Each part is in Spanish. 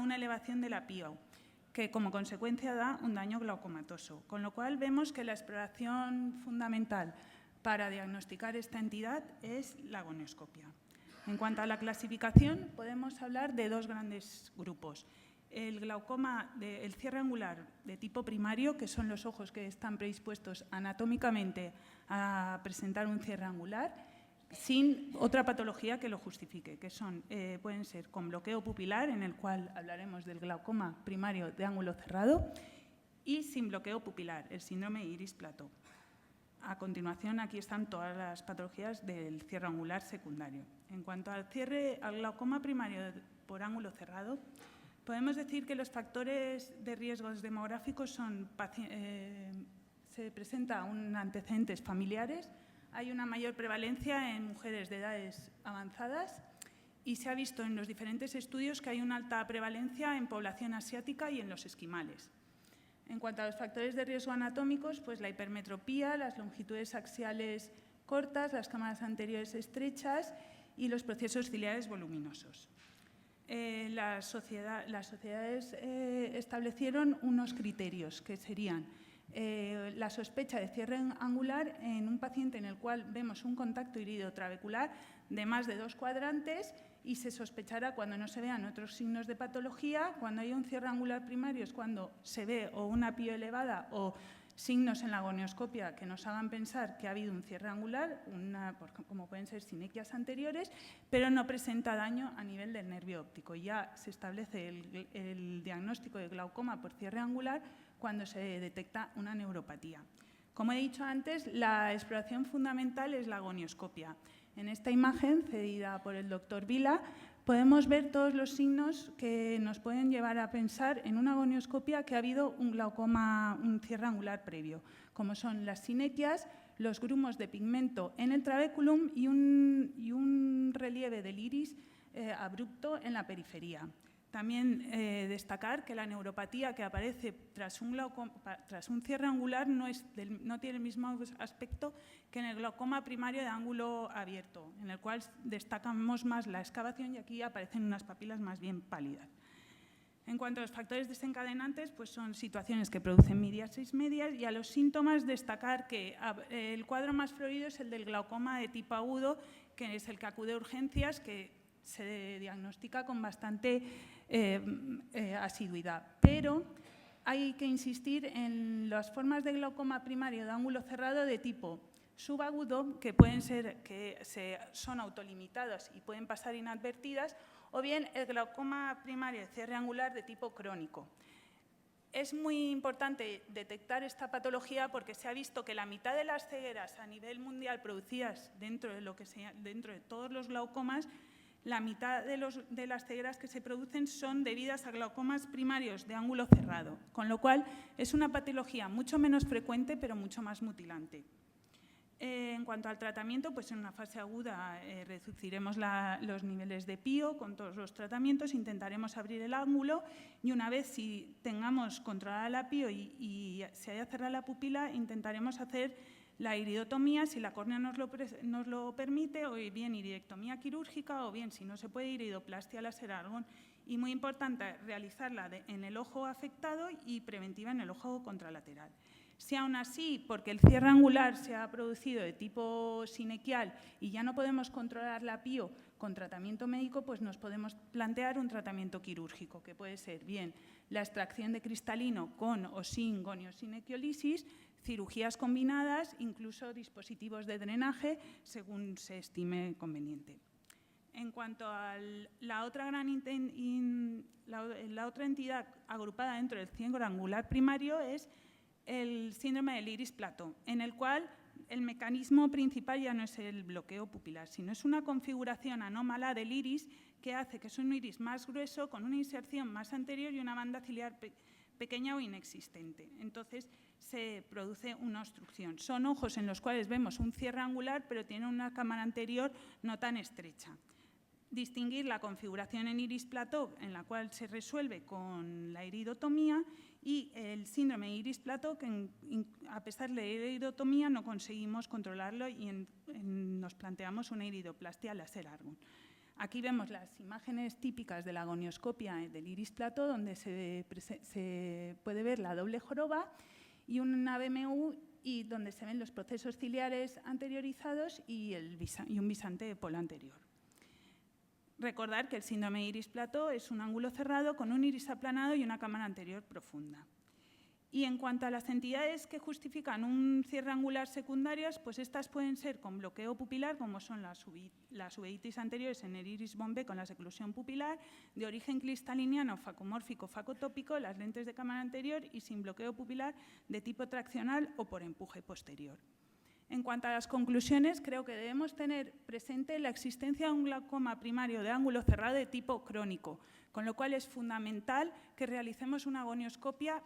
una elevación de la PIO, que como consecuencia da un daño glaucomatoso. Con lo cual vemos que la exploración fundamental para diagnosticar esta entidad es la gonioscopia. En cuanto a la clasificación, podemos hablar de dos grandes grupos. El glaucoma, el cierre angular de tipo primario, que son los ojos que están predispuestos anatómicamente a presentar un cierre angular, sin otra patología que lo justifique, que pueden ser con bloqueo pupilar, en el cual hablaremos del glaucoma primario de ángulo cerrado, y sin bloqueo pupilar, el síndrome iris-plató. A continuación, aquí están todas las patologías del cierre angular secundario. En cuanto al glaucoma primario por ángulo cerrado, podemos decir que los factores de riesgos demográficos se presentan antecedentes familiares, hay una mayor prevalencia en mujeres de edades avanzadas y se ha visto en los diferentes estudios que hay una alta prevalencia en población asiática y en los esquimales. En cuanto a los factores de riesgo anatómicos, pues la hipermetropía, las longitudes axiales cortas, las cámaras anteriores estrechas y los procesos ciliares voluminosos. Las sociedades establecieron unos criterios que serían la sospecha de cierre angular en un paciente en el cual vemos un contacto iridotrabecular de más de 2 cuadrantes y se sospechará cuando no se vean otros signos de patología. Cuando hay un cierre angular primario es cuando se ve o una PIO elevada o signos en la gonioscopia que nos hagan pensar que ha habido un cierre angular, como pueden ser sinequias anteriores, pero no presenta daño a nivel del nervio óptico. Ya se establece el diagnóstico de glaucoma por cierre angular cuando se detecta una neuropatía. Como he dicho antes, la exploración fundamental es la gonioscopia. En esta imagen, cedida por el doctor Vila, podemos ver todos los signos que nos pueden llevar a pensar en una gonioscopia que ha habido un glaucoma, un cierre angular previo, como son las sinequias, los grumos de pigmento en el trabéculum y un relieve del iris abrupto en la periferia. También destacar que la neuropatía que aparece tras un cierre angular no tiene el mismo aspecto que en el glaucoma primario de ángulo abierto, en el cual destacamos más la excavación y aquí aparecen unas papilas más bien pálidas. En cuanto a los factores desencadenantes, pues son situaciones que producen miriasis medias, y a los síntomas destacar que el cuadro más florido es el del glaucoma de tipo agudo, que es el que acude a urgencias, que se diagnostica con bastante asiduidad. Pero hay que insistir en las formas de glaucoma primario de ángulo cerrado de tipo subagudo, que pueden ser son autolimitadas y pueden pasar inadvertidas, o bien el glaucoma primario de cierre angular de tipo crónico. Es muy importante detectar esta patología porque se ha visto que la mitad de las cegueras a nivel mundial producidas dentro de todos los glaucomas, la mitad de las cegueras que se producen son debidas a glaucomas primarios de ángulo cerrado, con lo cual es una patología mucho menos frecuente pero mucho más mutilante. En cuanto al tratamiento, pues en una fase aguda reduciremos los niveles de PIO con todos los tratamientos, intentaremos abrir el ángulo y una vez si tengamos controlada la PIO y se haya cerrado la pupila, intentaremos hacer la iridotomía si la córnea nos lo permite, o bien iridectomía quirúrgica o bien, si no se puede, iridoplastia láser argón. Y muy importante, realizarla en el ojo afectado y preventiva en el ojo contralateral. Si aún así, porque el cierre angular se ha producido de tipo sinequial y ya no podemos controlar la PIO con tratamiento médico, pues nos podemos plantear un tratamiento quirúrgico, que puede ser bien la extracción de cristalino con o sin goniosinequiolisis, cirugías combinadas, incluso dispositivos de drenaje, según se estime conveniente. En cuanto a la otra entidad agrupada dentro del cierre angular primario es el síndrome del iris-plató, en el cual el mecanismo principal ya no es el bloqueo pupilar, sino es una configuración anómala del iris que hace que es un iris más grueso, con una inserción más anterior y una banda ciliar pequeña o inexistente. Entonces, se produce una obstrucción. Son ojos en los cuales vemos un cierre angular, pero tienen una cámara anterior no tan estrecha. Distinguir la configuración en iris-plató, en la cual se resuelve con la iridotomía, y el síndrome iris-plató, que a pesar de la iridotomía no conseguimos controlarlo y nos planteamos una iridoplastia láser argón. Aquí vemos las imágenes típicas de la gonioscopia del iris plateau, donde se puede ver la doble joroba y una BMU, y donde se ven los procesos ciliares anteriorizados y un bisante polo anterior. Recordar que el síndrome de iris plateau es un ángulo cerrado con un iris aplanado y una cámara anterior profunda. Y en cuanto a las entidades que justifican un cierre angular secundarias, pues estas pueden ser con bloqueo pupilar, como son las uveitis anteriores en el iris bombé con la seclusión pupilar, de origen cristaliniano, facomórfico, facotópico, las lentes de cámara anterior y sin bloqueo pupilar de tipo traccional o por empuje posterior. En cuanto a las conclusiones, creo que debemos tener presente la existencia de un glaucoma primario de ángulo cerrado de tipo crónico, con lo cual es fundamental que realicemos una gonioscopia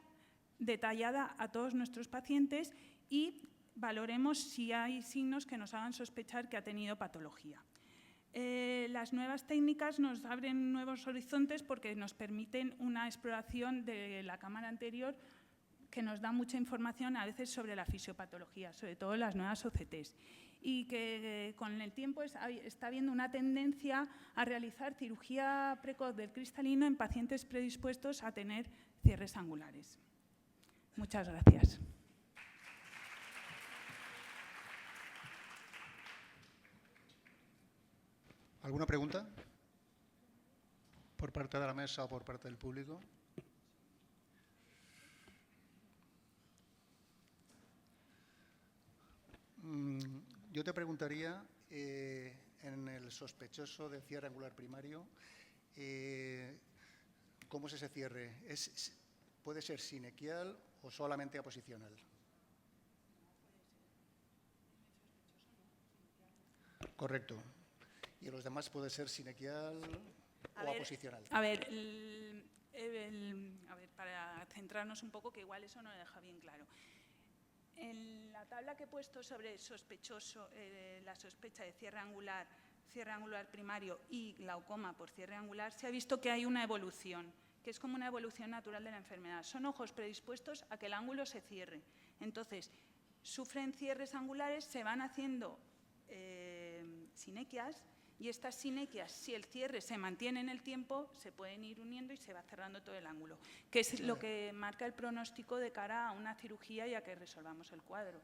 detallada a todos nuestros pacientes y valoremos si hay signos que nos hagan sospechar que ha tenido patología. Las nuevas técnicas nos abren nuevos horizontes porque nos permiten una exploración de la cámara anterior que nos da mucha información a veces sobre la fisiopatología, sobre todo las nuevas OCTs, y que con el tiempo está habiendo una tendencia a realizar cirugía precoz del cristalino en pacientes predispuestos a tener cierres angulares. Muchas gracias. ¿Alguna pregunta? ¿Por parte de la mesa o por parte del público? Yo te preguntaría, en el sospechoso de cierre angular primario, ¿cómo es ese cierre? ¿Puede ser sinequial o solamente aposicional? Correcto. ¿Y en los demás puede ser sinequial o aposicional? A ver, para centrarnos un poco, que igual eso no lo deja bien claro. En la tabla que he puesto sobre sospechoso, la sospecha de cierre angular primario y glaucoma por cierre angular, se ha visto que hay una evolución, que es como una evolución natural de la enfermedad. Son ojos predispuestos a que el ángulo se cierre. Entonces, sufren cierres angulares, se van haciendo sinequias, y estas sinequias, si el cierre se mantiene en el tiempo, se pueden ir uniendo y se va cerrando todo el ángulo, que es lo que marca el pronóstico de cara a una cirugía y a que resolvamos el cuadro.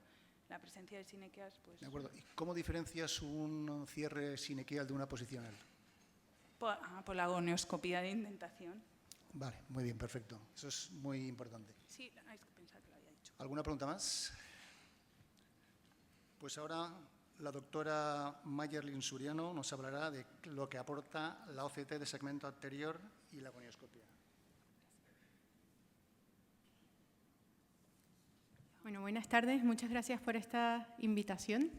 La presencia de sinequias, pues... De acuerdo. ¿Y cómo diferencias un cierre sinequial de una posicional? Por la gonioscopía de indentación. Vale, muy bien, perfecto. Eso es muy importante. Sí, hay que pensar que lo había dicho. ¿Alguna pregunta más? Pues ahora la doctora Mayerlin Suriano nos hablará de lo que aporta la OCT de segmento anterior y la gonioscopia. Bueno, buenas tardes. Muchas gracias por esta invitación.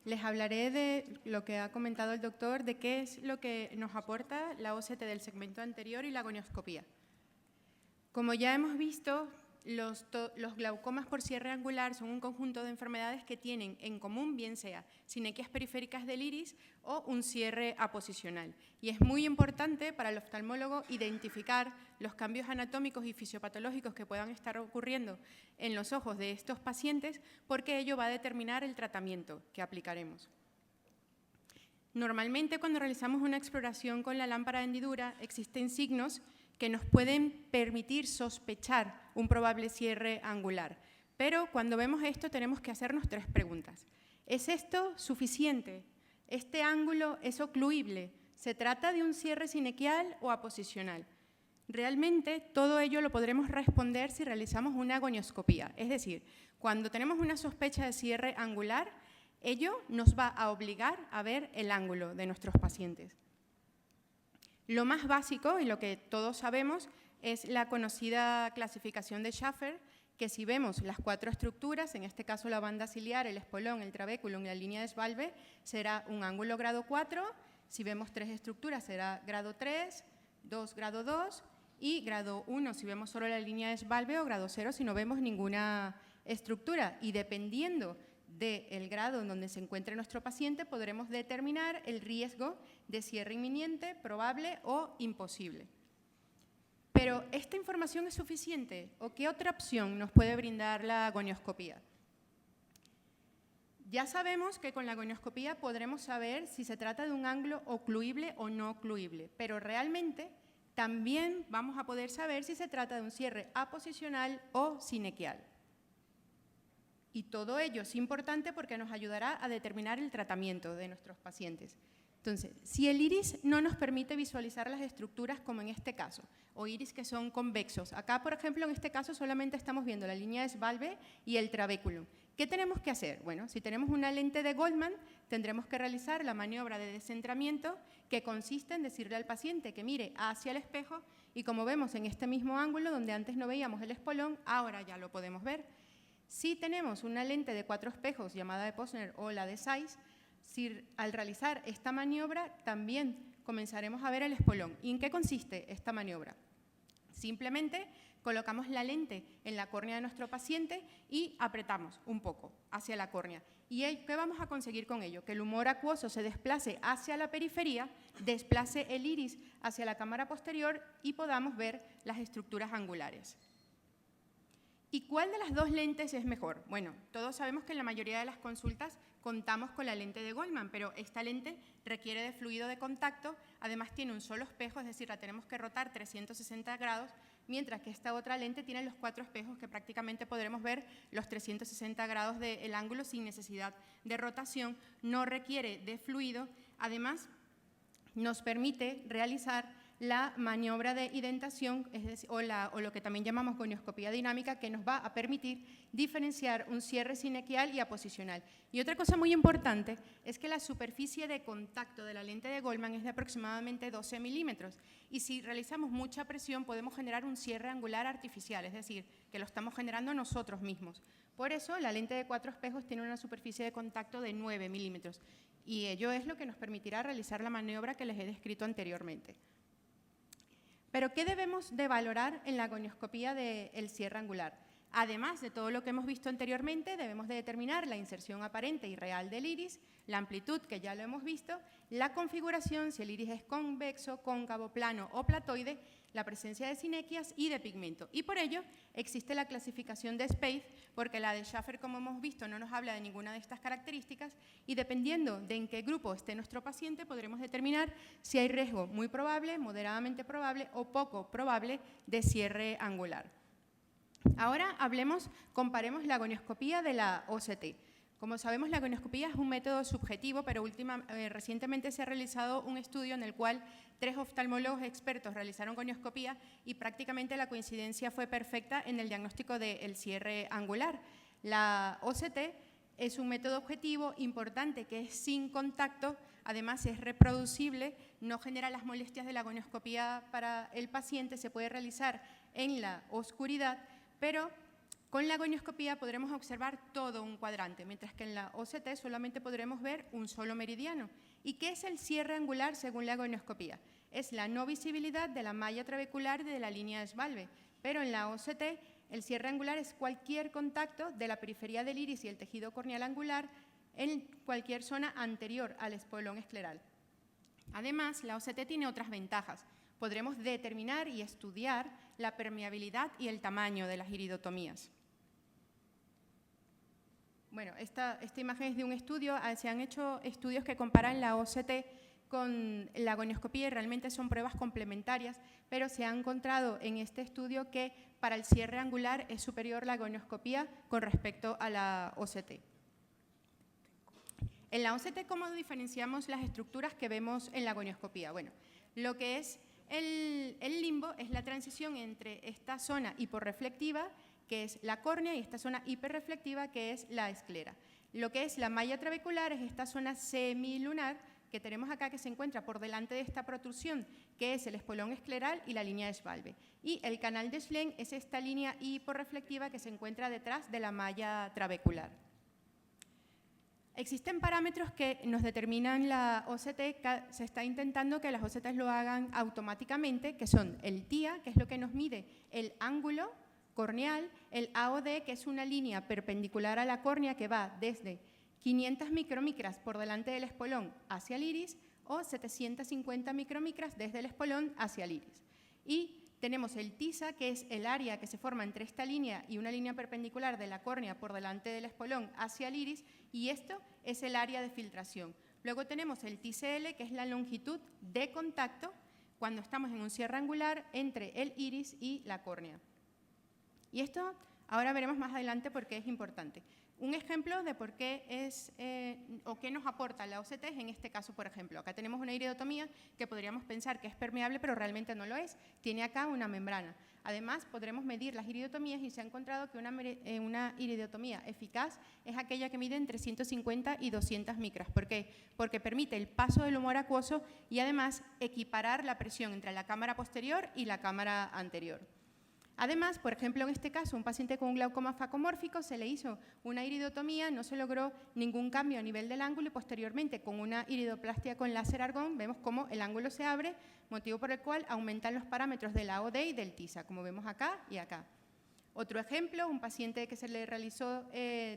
Les hablaré de lo que ha comentado el doctor, de qué es lo que nos aporta la OCT del segmento anterior y la gonioscopía. Como ya hemos visto, los glaucomas por cierre angular son un conjunto de enfermedades que tienen en común, bien sea sinequias periféricas del iris o un cierre aposicional. Y es muy importante para el oftalmólogo identificar los cambios anatómicos y fisiopatológicos que puedan estar ocurriendo en los ojos de estos pacientes, porque ello va a determinar el tratamiento que aplicaremos. Normalmente, cuando realizamos una exploración con la lámpara de hendidura, existen signos que nos pueden permitir sospechar un probable cierre angular. Pero cuando vemos esto tenemos que hacernos 3 preguntas. ¿Es esto suficiente? ¿Este ángulo es ocluible? ¿Se trata de un cierre sinequial o aposicional? Realmente todo ello lo podremos responder si realizamos una gonioscopía. Es decir, cuando tenemos una sospecha de cierre angular, ello nos va a obligar a ver el ángulo de nuestros pacientes. Lo más básico, y lo que todos sabemos, es la conocida clasificación de Schaffer, que si vemos las 4 estructuras, en este caso la banda ciliar, el espolón, el trabéculum y la línea de Schwalbe, será un ángulo grado 4, si vemos 3 estructuras será grado 3, 2 grado 2 y grado 1 si vemos solo la línea de Schwalbe o grado 0 si no vemos ninguna estructura. Y dependiendo del grado en donde se encuentre nuestro paciente, podremos determinar el riesgo de cierre inminente, probable o imposible. Pero, ¿esta información es suficiente o qué otra opción nos puede brindar la gonioscopía? Ya sabemos que con la gonioscopía podremos saber si se trata de un ángulo ocluible o no ocluible, pero realmente también vamos a poder saber si se trata de un cierre aposicional o sinequial. Y todo ello es importante porque nos ayudará a determinar el tratamiento de nuestros pacientes. Entonces, si el iris no nos permite visualizar las estructuras como en este caso, o iris que son convexos, acá, por ejemplo, en este caso solamente estamos viendo la línea Schwalbe y el trabéculum. ¿Qué tenemos que hacer? Bueno, si tenemos una lente de Goldman, tendremos que realizar la maniobra de descentramiento, que consiste en decirle al paciente que mire hacia el espejo y, como vemos en este mismo ángulo, donde antes no veíamos el espolón, ahora ya lo podemos ver. Si tenemos una lente de 4 espejos llamada de Posner o la de Zeiss, al realizar esta maniobra también comenzaremos a ver el espolón. ¿Y en qué consiste esta maniobra? Simplemente colocamos la lente en la córnea de nuestro paciente y apretamos un poco hacia la córnea. ¿Y qué vamos a conseguir con ello? Que el humor acuoso se desplace hacia la periferia, desplace el iris hacia la cámara posterior y podamos ver las estructuras angulares. ¿Y cuál de las dos lentes es mejor? Bueno, todos sabemos que en la mayoría de las consultas contamos con la lente de Goldman, pero esta lente requiere de fluido de contacto, además tiene un solo espejo, es decir, la tenemos que rotar 360 grados, mientras que esta otra lente tiene los 4 espejos que prácticamente podremos ver los 360 grados del ángulo sin necesidad de rotación, no requiere de fluido, además nos permite realizar la maniobra de identación, es decir, o lo que también llamamos gonioscopía dinámica, que nos va a permitir diferenciar un cierre sinequial y aposicional. Y otra cosa muy importante es que la superficie de contacto de la lente de Goldman es de aproximadamente 12 milímetros y si realizamos mucha presión podemos generar un cierre angular artificial, es decir, que lo estamos generando nosotros mismos. Por eso la lente de 4 espejos tiene una superficie de contacto de 9 milímetros y ello es lo que nos permitirá realizar la maniobra que les he descrito anteriormente. Pero, ¿qué debemos de valorar en la gonioscopía del cierre angular? Además de todo lo que hemos visto anteriormente, debemos de determinar la inserción aparente y real del iris, la amplitud, que ya lo hemos visto, la configuración, si el iris es convexo, cóncavo, plano o platoide, la presencia de sinequias y de pigmento. Y por ello existe la clasificación de Spaeth, porque la de Schaffer, como hemos visto, no nos habla de ninguna de estas características y dependiendo de en qué grupo esté nuestro paciente, podremos determinar si hay riesgo muy probable, moderadamente probable o poco probable de cierre angular. Ahora comparemos la gonioscopía de la OCT. Como sabemos, la gonioscopía es un método subjetivo, pero recientemente se ha realizado un estudio en el cual 3 oftalmólogos expertos realizaron gonioscopía y prácticamente la coincidencia fue perfecta en el diagnóstico del cierre angular. La OCT es un método objetivo importante que es sin contacto, además es reproducible, no genera las molestias de la gonioscopía para el paciente, se puede realizar en la oscuridad, pero con la gonioscopía podremos observar todo un cuadrante, mientras que en la OCT solamente podremos ver un solo meridiano. ¿Y qué es el cierre angular según la gonioscopía? Es la no visibilidad de la malla trabecular de la línea de Schwalbe, pero en la OCT el cierre angular es cualquier contacto de la periferia del iris y el tejido corneal angular en cualquier zona anterior al espolón escleral. Además, la OCT tiene otras ventajas. Podremos determinar y estudiar la permeabilidad y el tamaño de las iridotomías. Bueno, esta imagen es de un estudio, se han hecho estudios que comparan la OCT con la gonioscopía y realmente son pruebas complementarias, pero se ha encontrado en este estudio que para el cierre angular es superior la gonioscopía con respecto a la OCT. En la OCT, ¿cómo diferenciamos las estructuras que vemos en la gonioscopía? Bueno, lo que es el limbo es la transición entre esta zona hiporreflectiva, que es la córnea, y esta zona hiperreflectiva, que es la esclera. Lo que es la malla trabecular es esta zona semilunar que tenemos acá, que se encuentra por delante de esta protrusión, que es el espolón escleral y la línea de Schwalbe. Y el canal de Schlenk es esta línea hiporreflectiva que se encuentra detrás de la malla trabecular. Existen parámetros que nos determinan la OCT, se está intentando que las OCTs lo hagan automáticamente, que son el TIA, que es lo que nos mide el ángulo corneal, el AOD, que es una línea perpendicular a la córnea que va desde 500 micromicras por delante del espolón hacia el iris o 750 micromicras desde el espolón hacia el iris. Y Tenemos el TISA, que es el área que se forma entre esta línea y una línea perpendicular de la córnea por delante del espolón hacia el iris, y esto es el área de filtración. Luego tenemos el TCL, que es la longitud de contacto cuando estamos en un cierre angular entre el iris y la córnea. Y esto ahora veremos más adelante por qué es importante. Un ejemplo de por qué es o qué nos aporta la OCT es en este caso, por ejemplo. Acá tenemos una iridotomía que podríamos pensar que es permeable, pero realmente no lo es. Tiene acá una membrana. Además, podremos medir las iridotomías y se ha encontrado que una iridotomía eficaz es aquella que mide entre 150 y 200 micras. ¿Por qué? Porque permite el paso del humor acuoso y además equiparar la presión entre la cámara posterior y la cámara anterior. Además, por ejemplo, en este caso, un paciente con un glaucoma facomórfico se le hizo una iridotomía, no se logró ningún cambio a nivel del ángulo y posteriormente con una iridoplastia con láser argón vemos cómo el ángulo se abre, motivo por el cual aumentan los parámetros de la AOD y del TISA, como vemos acá y acá. Otro ejemplo, un paciente que se le realizó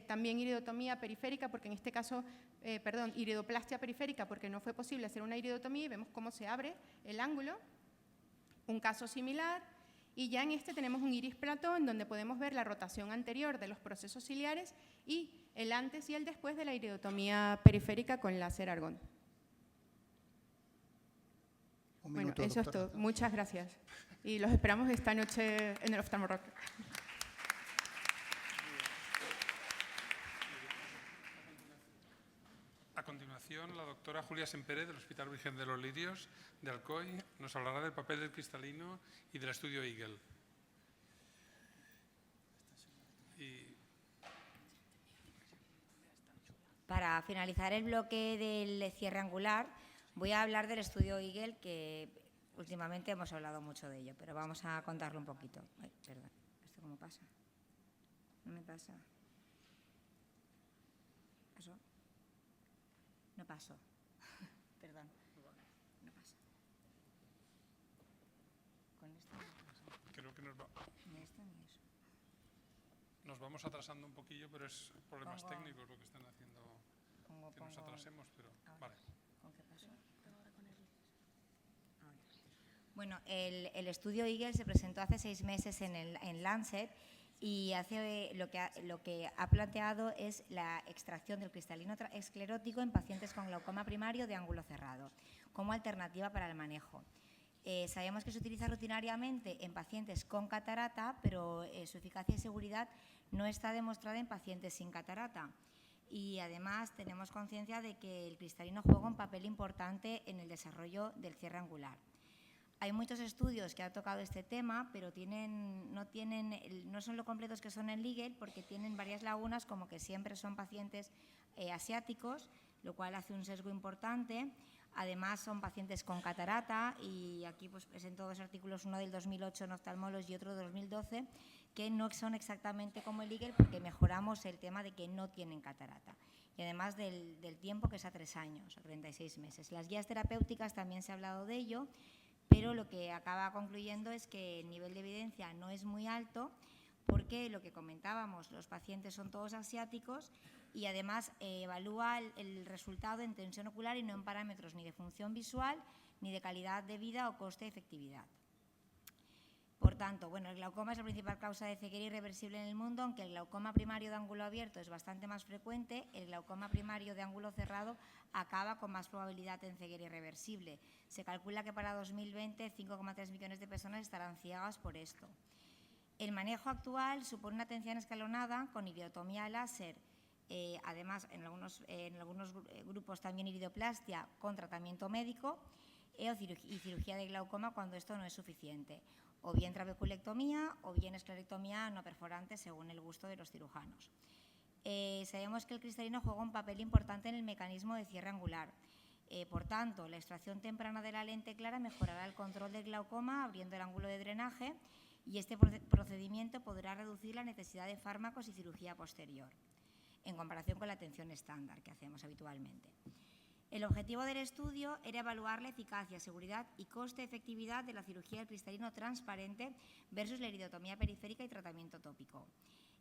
también iridotomía periférica, porque en este caso, iridoplastia periférica, porque no fue posible hacer una iridotomía y vemos cómo se abre el ángulo. Un caso similar. Y ya en este tenemos un iris plató en donde podemos ver la rotación anterior de los procesos ciliares y el antes y el después de la iridotomía periférica con láser argón. Bueno, eso es todo. Muchas gracias. Y los esperamos esta noche en el Oftalmo Rock. A continuación, la doctora Julia Sempere del Hospital Virgen de los Lirios de Alcoy nos hablará del papel del cristalino y del estudio Eagle. Para finalizar el bloque del cierre angular, voy a hablar del estudio Eagle, que últimamente hemos hablado mucho de ello, pero vamos a contarlo un poquito. Ay, perdón, ¿esto cómo pasa? No me pasa. ¿Pasó? No pasó. Perdón. No pasa. Con esto no pasa. Creo que Ni esto ni eso. nos vamos atrasando un poquillo, pero es problemas técnicos lo que están haciendo que nos atrasemos, pero vale. ¿Con qué pasó? Bueno, el estudio Eagle se presentó hace 6 meses en Lancet y lo que ha planteado es la extracción del cristalino esclerótico en pacientes con glaucoma primario de ángulo cerrado como alternativa para el manejo. Sabemos que se utiliza rutinariamente en pacientes con catarata, pero su eficacia y seguridad no está demostrada en pacientes sin catarata. Y además tenemos conciencia de que el cristalino juega un papel importante en el desarrollo del cierre angular. Hay muchos estudios que han tocado este tema, pero no son lo completos que son en Eagle porque tienen varias lagunas, como que siempre son pacientes asiáticos, lo cual hace un sesgo importante. Además, son pacientes con catarata y aquí pues, presento 2 artículos, uno del 2008 en Ophthalmology y otro del 2012, que no son exactamente como el Eagle porque mejoramos el tema de que no tienen catarata. Y además del tiempo, que es a 3 años, a 36 meses. Las guías terapéuticas también se ha hablado de ello, pero lo que acaba concluyendo es que el nivel de evidencia no es muy alto porque lo que comentábamos, los pacientes son todos asiáticos y además evalúa el resultado en tensión ocular y no en parámetros ni de función visual, ni de calidad de vida o coste-efectividad. Por tanto, bueno, el glaucoma es la principal causa de ceguera irreversible en el mundo, aunque el glaucoma primario de ángulo abierto es bastante más frecuente, el glaucoma primario de ángulo cerrado acaba con más probabilidad en ceguera irreversible. Se calcula que para 2020 5,3 millones de personas estarán ciegas por esto. El manejo actual supone una atención escalonada con iridotomía láser, además en algunos grupos también iridoplastia con tratamiento médico y cirugía de glaucoma cuando esto no es suficiente, o bien trabeculectomía o bien esclerectomía no perforante según el gusto de los cirujanos. Sabemos que el cristalino juega un papel importante en el mecanismo de cierre angular. Por tanto, la extracción temprana de la lente clara mejorará el control del glaucoma abriendo el ángulo de drenaje y este procedimiento podrá reducir la necesidad de fármacos y cirugía posterior, en comparación con la atención estándar que hacemos habitualmente. El objetivo del estudio era evaluar la eficacia, seguridad y coste-efectividad de la cirugía del cristalino transparente versus la iridotomía periférica y tratamiento tópico,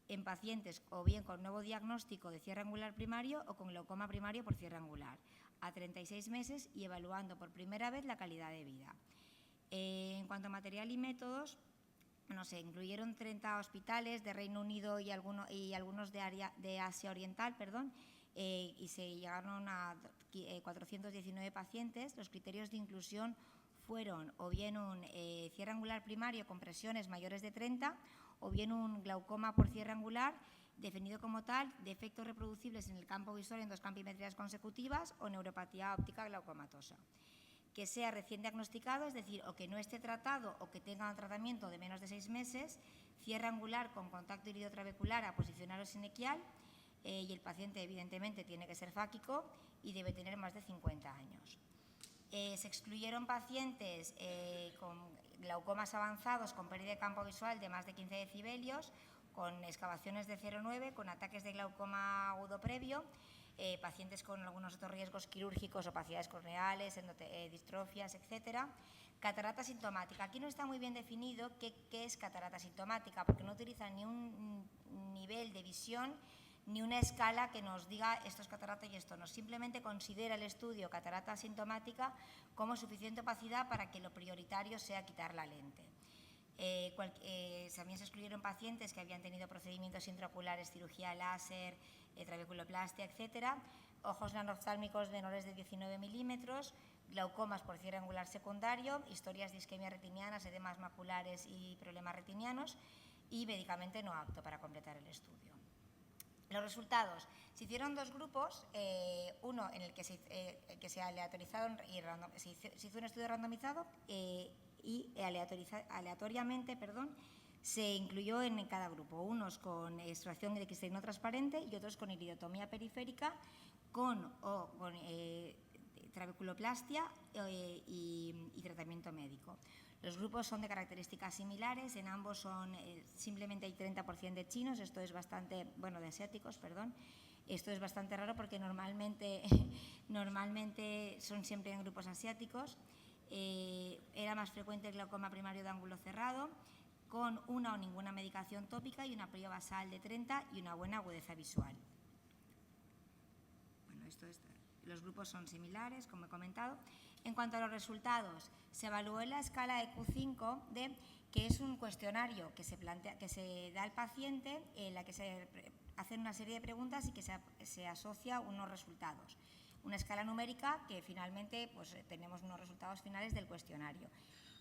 en pacientes o bien con nuevo diagnóstico de cierre angular primario o con glaucoma primario por cierre angular, a 36 meses y evaluando por primera vez la calidad de vida. En cuanto a material y métodos, bueno, se incluyeron 30 hospitales de Reino Unido y algunos de Asia Oriental, y se llegaron a 419 pacientes. Los criterios de inclusión fueron o bien un cierre angular primario con presiones mayores de 30 o bien un glaucoma por cierre angular definido como tal, defectos reproducibles en el campo visual en 2 campimetrías consecutivas o neuropatía óptica glaucomatosa. Que sea recién diagnosticado, es decir, o que no esté tratado o que tenga un tratamiento de menos de 6 meses, cierre angular con contacto iridotrabecular a posicionar o sinequial, y el paciente evidentemente tiene que ser fáquico y debe tener más de 50 años. Se excluyeron pacientes con glaucomas avanzados con pérdida de campo visual de más de 15 decibelios, con excavaciones de 0,9, con ataques de glaucoma agudo previo, pacientes con algunos otros riesgos quirúrgicos, opacidades corneales, distrofias, etcétera. Catarata sintomática. Aquí no está muy bien definido qué es catarata sintomática, porque no utiliza ni un nivel de visión ni una escala que nos diga esto es catarata y esto no. Simplemente considera el estudio catarata asintomática como suficiente opacidad para que lo prioritario sea quitar la lente. También se excluyeron pacientes que habían tenido procedimientos intraoculares, cirugía láser, trabeculoplastia, etcétera, ojos nanoftálmicos menores de 19 milímetros, glaucomas por cierre angular secundario, historias de isquemia retinianas, edemas maculares y problemas retinianos y medicamento no apto para completar el estudio. Los resultados. Se hicieron 2 grupos, uno en el que se aleatorizaron y se hizo un estudio randomizado y aleatoriamente se incluyó en cada grupo, unos con extracción de cristalino transparente y otros con iridotomía periférica con trabeculoplastia y tratamiento médico. Los grupos son de características similares, en ambos simplemente hay 30% de chinos, esto es bastante, de asiáticos, perdón. Esto es bastante raro porque normalmente son siempre en grupos asiáticos. Era más frecuente el glaucoma primario de ángulo cerrado, con una o ninguna medicación tópica y una prio basal de 30 y una buena agudeza visual. Los grupos son similares, como he comentado. En cuanto a los resultados, se evaluó en la escala EQ5, que es un cuestionario que se da al paciente, en la que se hacen una serie de preguntas y que se asocia unos resultados. Una escala numérica que finalmente tenemos unos resultados finales del cuestionario.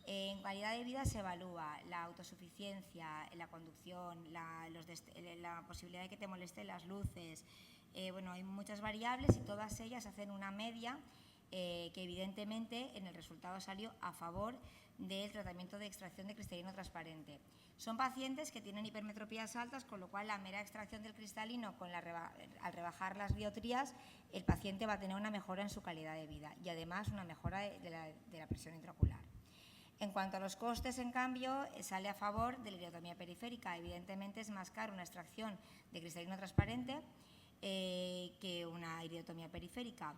En calidad de vida se evalúa la autosuficiencia, la conducción, la posibilidad de que te molesten las luces. Hay muchas variables y todas ellas hacen una media que evidentemente en el resultado salió a favor del tratamiento de extracción de cristalino transparente. Son pacientes que tienen hipermetropías altas, con lo cual la mera extracción del cristalino, al rebajar las dioptrías, el paciente va a tener una mejora en su calidad de vida y además una mejora de la presión intraocular. En cuanto a los costes, en cambio, sale a favor de la iridotomía periférica. Evidentemente es más caro una extracción de cristalino transparente que una iridotomía periférica,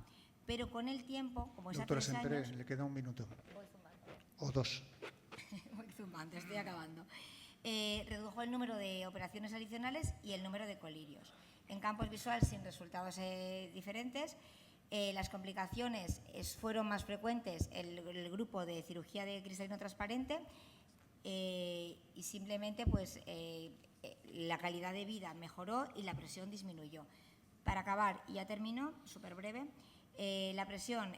pero con el tiempo, como es a 3 años… Doctora Semperé, le queda un minuto. Voy zumbando. O 2. Voy zumbando, estoy acabando. Redujo el número de operaciones adicionales y el número de colirios. En campos visuales sin resultados diferentes. Las complicaciones fueron más frecuentes en el grupo de cirugía de cristalino transparente y simplemente la calidad de vida mejoró y la presión disminuyó. Para acabar, y ya termino, súper breve, la presión,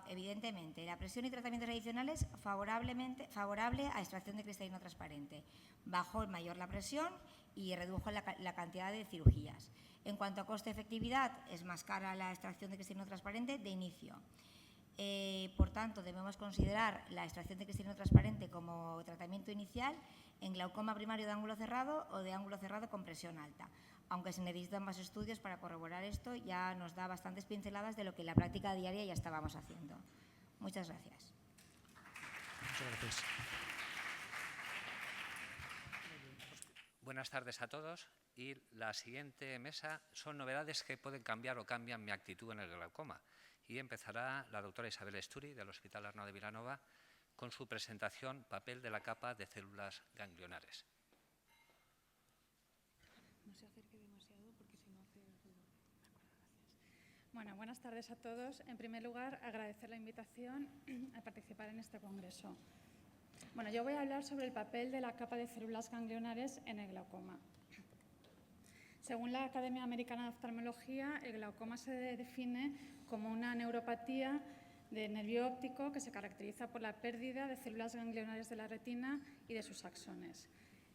evidentemente, la presión y tratamientos adicionales favorable a extracción de cristalino transparente. Bajó mayor la presión y redujo la cantidad de cirugías. En cuanto a coste-efectividad, es más cara la extracción de cristalino transparente de inicio. Por tanto, debemos considerar la extracción de cristalino transparente como tratamiento inicial en glaucoma primario de ángulo cerrado o de ángulo cerrado con presión alta. Aunque se necesitan más estudios para corroborar esto, ya nos da bastantes pinceladas de lo que en la práctica diaria ya estábamos haciendo. Muchas gracias. Muchas gracias. Buenas tardes a todos. Y la siguiente mesa son novedades que pueden cambiar o cambian mi actitud en el glaucoma. Y empezará la doctora Isabel Esturi, del Hospital Arnau de Vilanova, con su presentación Papel de la capa de células ganglionares. No se acerque demasiado porque si no hace ruido. Bueno, buenas tardes a todos. En primer lugar, agradecer la invitación a participar en este congreso. Bueno, yo voy a hablar sobre el papel de la capa de células ganglionares en el glaucoma. Según la Academia Americana de Oftalmología, el glaucoma se define como una neuropatía de nervio óptico que se caracteriza por la pérdida de células ganglionares de la retina y de sus axones.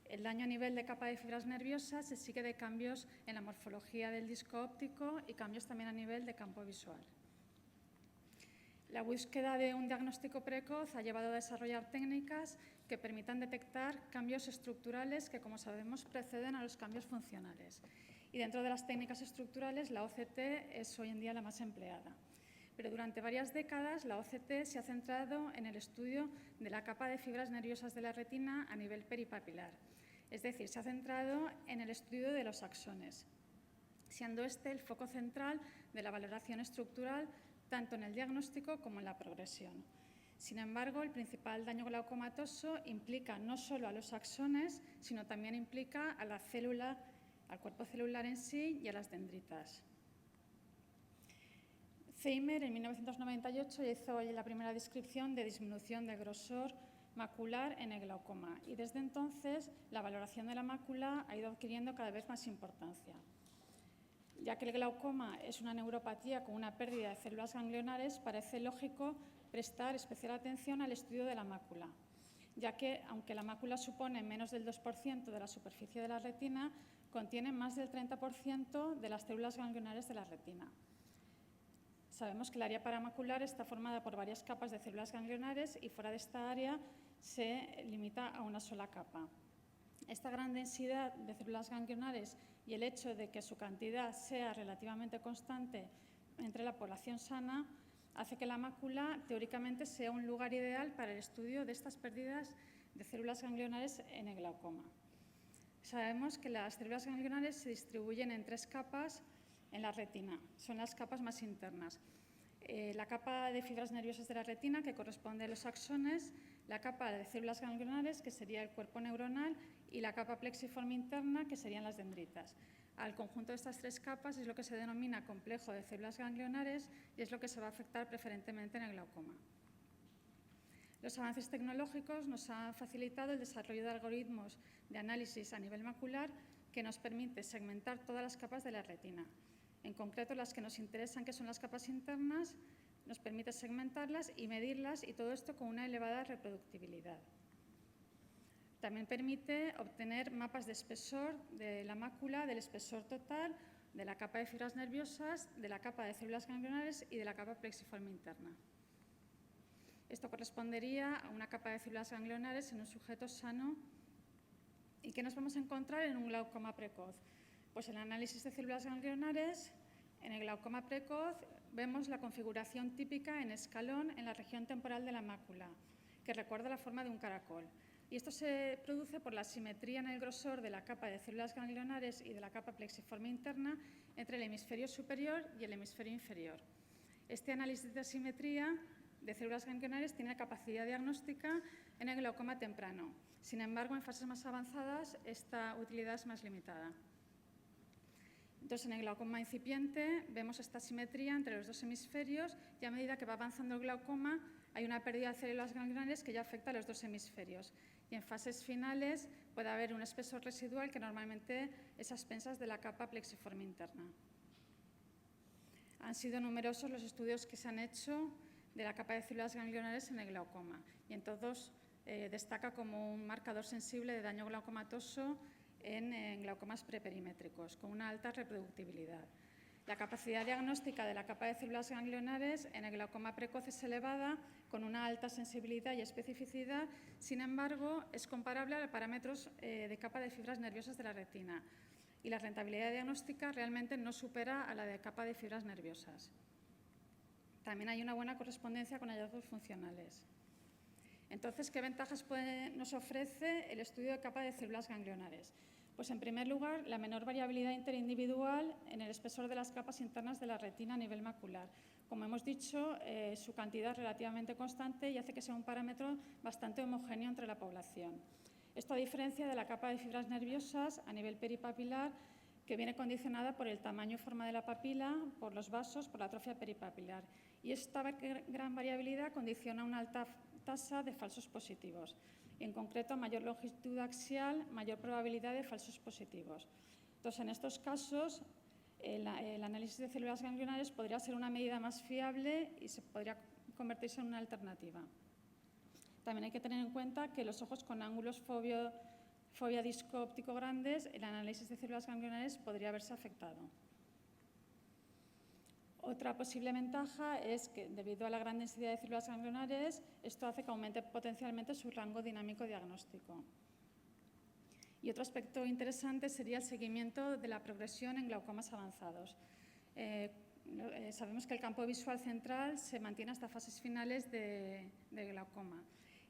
El daño a nivel de capa de fibras nerviosas se sigue de cambios en la morfología del disco óptico y cambios también a nivel de campo visual. La búsqueda de un diagnóstico precoz ha llevado a desarrollar técnicas que permitan detectar cambios estructurales que, como sabemos, preceden a los cambios funcionales. Y dentro de las técnicas estructurales, la OCT es hoy en día la más empleada. Pero durante varias décadas, la OCT se ha centrado en el estudio de la capa de fibras nerviosas de la retina a nivel peripapilar. Es decir, se ha centrado en el estudio de los axones, siendo este el foco central de la valoración estructural tanto en el diagnóstico como en la progresión. Sin embargo, el principal daño glaucomatoso implica no solo a los axones, sino también implica a la célula, al cuerpo celular en sí y a las dendritas. Zeimer, en 1998, hizo la primera descripción de disminución de grosor macular en el glaucoma y desde entonces la valoración de la mácula ha ido adquiriendo cada vez más importancia. Ya que el glaucoma es una neuropatía con una pérdida de células ganglionares, parece lógico prestar especial atención al estudio de la mácula, ya que, aunque la mácula supone menos del 2% de la superficie de la retina, contiene más del 30% de las células ganglionares de la retina. Sabemos que el área paramacular está formada por varias capas de células ganglionares y fuera de esta área se limita a una sola capa. Esta gran densidad de células ganglionares y el hecho de que su cantidad sea relativamente constante entre la población sana hace que la mácula teóricamente sea un lugar ideal para el estudio de estas pérdidas de células ganglionares en el glaucoma. Sabemos que las células ganglionares se distribuyen en 3 capas en la retina, son las capas más internas. La capa de fibras nerviosas de la retina, que corresponde a los axones, la capa de células ganglionares, que sería el cuerpo neuronal, y la capa plexiforme interna, que serían las dendritas. Al conjunto de estas 3 capas es lo que se denomina complejo de células ganglionares y es lo que se va a afectar preferentemente en el glaucoma. Los avances tecnológicos nos han facilitado el desarrollo de algoritmos de análisis a nivel macular que nos permite segmentar todas las capas de la retina. En concreto, las que nos interesan, que son las capas internas, nos permite segmentarlas y medirlas, y todo esto con una elevada reproductibilidad. También permite obtener mapas de espesor de la mácula, del espesor total, de la capa de fibras nerviosas, de la capa de células ganglionares y de la capa plexiforme interna. Esto correspondería a una capa de células ganglionares en un sujeto sano. ¿Y qué nos vamos a encontrar en un glaucoma precoz? Pues en el análisis de células ganglionares, en el glaucoma precoz, vemos la configuración típica en escalón en la región temporal de la mácula, que recuerda la forma de un caracol. Y esto se produce por la asimetría en el grosor de la capa de células ganglionares y de la capa plexiforme interna entre el hemisferio superior y el hemisferio inferior. Este análisis de asimetría de células ganglionares tiene capacidad diagnóstica en el glaucoma temprano. Sin embargo, en fases más avanzadas, esta utilidad es más limitada. Entonces, en el glaucoma incipiente vemos esta asimetría entre los 2 hemisferios y a medida que va avanzando el glaucoma hay una pérdida de células ganglionares que ya afecta a los 2 hemisferios. Y en fases finales puede haber un espesor residual que normalmente es a expensas de la capa plexiforme interna. Han sido numerosos los estudios que se han hecho de la capa de células ganglionares en el glaucoma y en todos destaca como un marcador sensible de daño glaucomatoso en glaucomas preperimétricos, con una alta reproductibilidad. La capacidad diagnóstica de la capa de células ganglionares en el glaucoma precoz es elevada, con una alta sensibilidad y especificidad, sin embargo, es comparable a parámetros de capa de fibras nerviosas de la retina y la rentabilidad diagnóstica realmente no supera a la de capa de fibras nerviosas. También hay una buena correspondencia con hallazgos funcionales. Entonces, ¿qué ventajas nos ofrece el estudio de capa de células ganglionares? Pues, en primer lugar, la menor variabilidad interindividual en el espesor de las capas internas de la retina a nivel macular. Como hemos dicho, su cantidad es relativamente constante y hace que sea un parámetro bastante homogéneo entre la población. Esto a diferencia de la capa de fibras nerviosas a nivel peripapilar, que viene condicionada por el tamaño y forma de la papila, por los vasos, por la atrofia peripapilar. Y esta gran variabilidad condiciona una alta tasa de falsos positivos. En concreto, a mayor longitud axial, mayor probabilidad de falsos positivos. Entonces, en estos casos, el análisis de células ganglionares podría ser una medida más fiable y se podría convertirse en una alternativa. También hay que tener en cuenta que los ojos con ángulos fobia disco óptico grandes, el análisis de células ganglionares podría verse afectado. Otra posible ventaja es que, debido a la gran densidad de células ganglionares, esto hace que aumente potencialmente su rango dinámico diagnóstico. Y otro aspecto interesante sería el seguimiento de la progresión en glaucomas avanzados. Sabemos que el campo visual central se mantiene hasta fases finales de glaucoma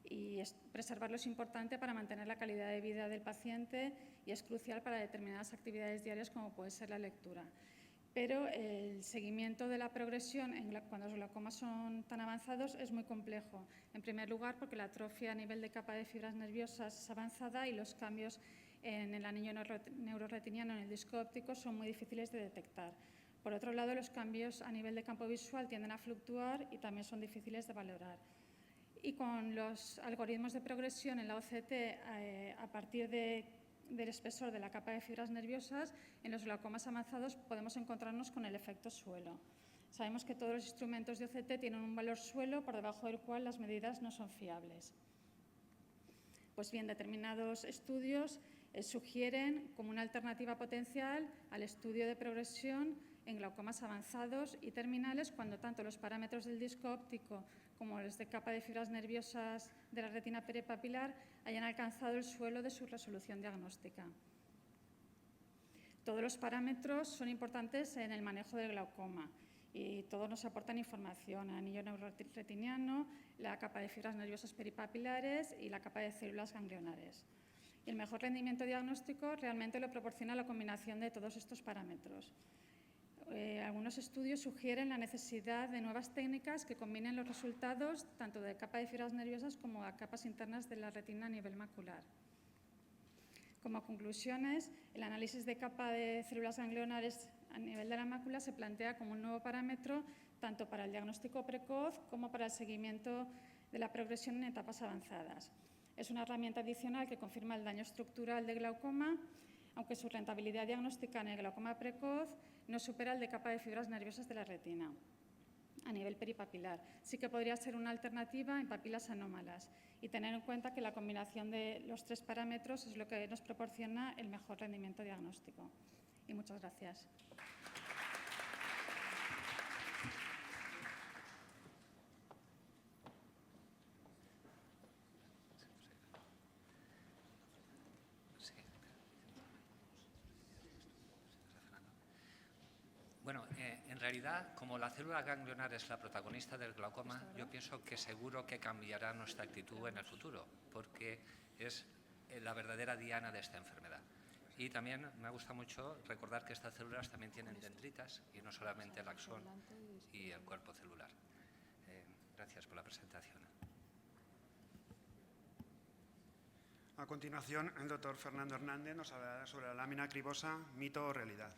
y preservarlo es importante para mantener la calidad de vida del paciente y es crucial para determinadas actividades diarias como puede ser la lectura. Pero el seguimiento de la progresión cuando los glaucomas son tan avanzados es muy complejo. En primer lugar, porque la atrofia a nivel de capa de fibras nerviosas es avanzada y los cambios en el anillo neuroretiniano en el disco óptico son muy difíciles de detectar. Por otro lado, los cambios a nivel de campo visual tienden a fluctuar y también son difíciles de valorar. Y con los algoritmos de progresión en la OCT, a partir del espesor de la capa de fibras nerviosas, en los glaucomas avanzados podemos encontrarnos con el efecto suelo. Sabemos que todos los instrumentos de OCT tienen un valor suelo por debajo del cual las medidas no son fiables. Pues bien, determinados estudios sugieren como una alternativa potencial al estudio de progresión en glaucomas avanzados y terminales cuando tanto los parámetros del disco óptico como los de capa de fibras nerviosas de la retina peripapilar hayan alcanzado el suelo de su resolución diagnóstica. Todos los parámetros son importantes en el manejo del glaucoma y todos nos aportan información: el anillo neuroretiniano, la capa de fibras nerviosas peripapilares y la capa de células ganglionares. Y el mejor rendimiento diagnóstico realmente lo proporciona la combinación de todos estos parámetros. Algunos estudios sugieren la necesidad de nuevas técnicas que combinen los resultados tanto de capa de fibras nerviosas como de capas internas de la retina a nivel macular. Como conclusiones, el análisis de capa de células ganglionares a nivel de la mácula se plantea como un nuevo parámetro tanto para el diagnóstico precoz como para el seguimiento de la progresión en etapas avanzadas. Es una herramienta adicional que confirma el daño estructural de glaucoma, aunque su rentabilidad diagnóstica en el glaucoma precoz no supera el de capa de fibras nerviosas de la retina a nivel peripapilar. Sí que podría ser una alternativa en papilas anómalas y tener en cuenta que la combinación de los tres parámetros es lo que nos proporciona el mejor rendimiento diagnóstico. Y muchas gracias. Bueno, en realidad, como la célula ganglionar es la protagonista del glaucoma, yo pienso que seguro que cambiará nuestra actitud en el futuro, porque es la verdadera diana de esta enfermedad. Y también me gusta mucho recordar que estas células también tienen dendritas y no solamente el axón y el cuerpo celular. Gracias por la presentación. A continuación, el doctor Fernando Hernández nos hablará sobre la lámina cribosa, mito o realidad.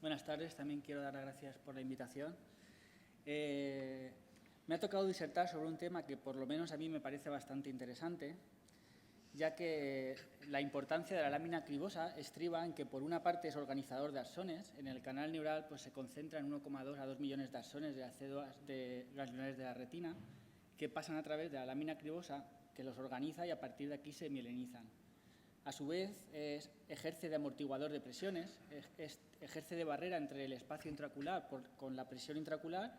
Buenas tardes, también quiero dar las gracias por la invitación. Me ha tocado disertar sobre un tema que por lo menos a mí me parece bastante interesante, ya que la importancia de la lámina cribosa estriba en que por una parte es organizador de axones. En el canal neural pues, se concentran 1,2 a 2 millones de axones de las células ganglionares de la retina que pasan a través de la lámina cribosa que los organiza y a partir de aquí se mielinizan. A su vez, ejerce de amortiguador de presiones, ejerce de barrera entre el espacio intraocular con la presión intraocular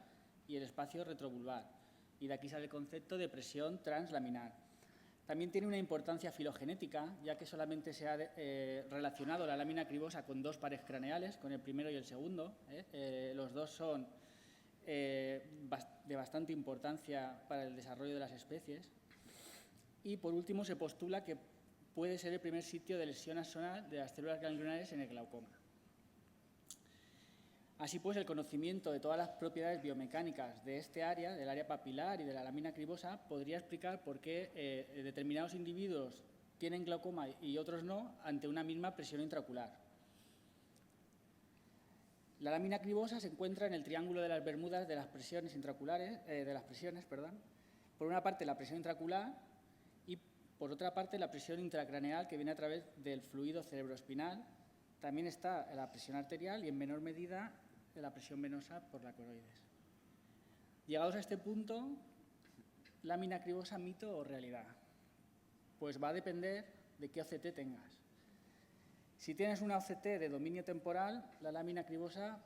y el espacio retrovulvar. Y de aquí sale el concepto de presión translaminar. También tiene una importancia filogenética, ya que solamente se ha relacionado la lámina cribosa con dos pares craneales, con el primero y el segundo. Los dos son de bastante importancia para el desarrollo de las especies. Y por último, se postula que puede ser el primer sitio de lesión axonal de las células ganglionares en el glaucoma. Así pues, el conocimiento de todas las propiedades biomecánicas de este área, del área papilar y de la lámina cribosa, podría explicar por qué determinados individuos tienen glaucoma y otros no ante una misma presión intraocular. La lámina cribosa se encuentra en el triángulo de las Bermudas de las presiones intraoculares, Por una parte, la presión intraocular y Por otra parte, la presión intracraneal que viene a través del fluido cerebroespinal. También está la presión arterial y, en menor medida, la presión venosa por la coroides. Llegados a este punto, lámina cribosa, mito o realidad. Pues va a depender de qué OCT tengas. Si tienes una OCT de dominio temporal, la lámina cribosa,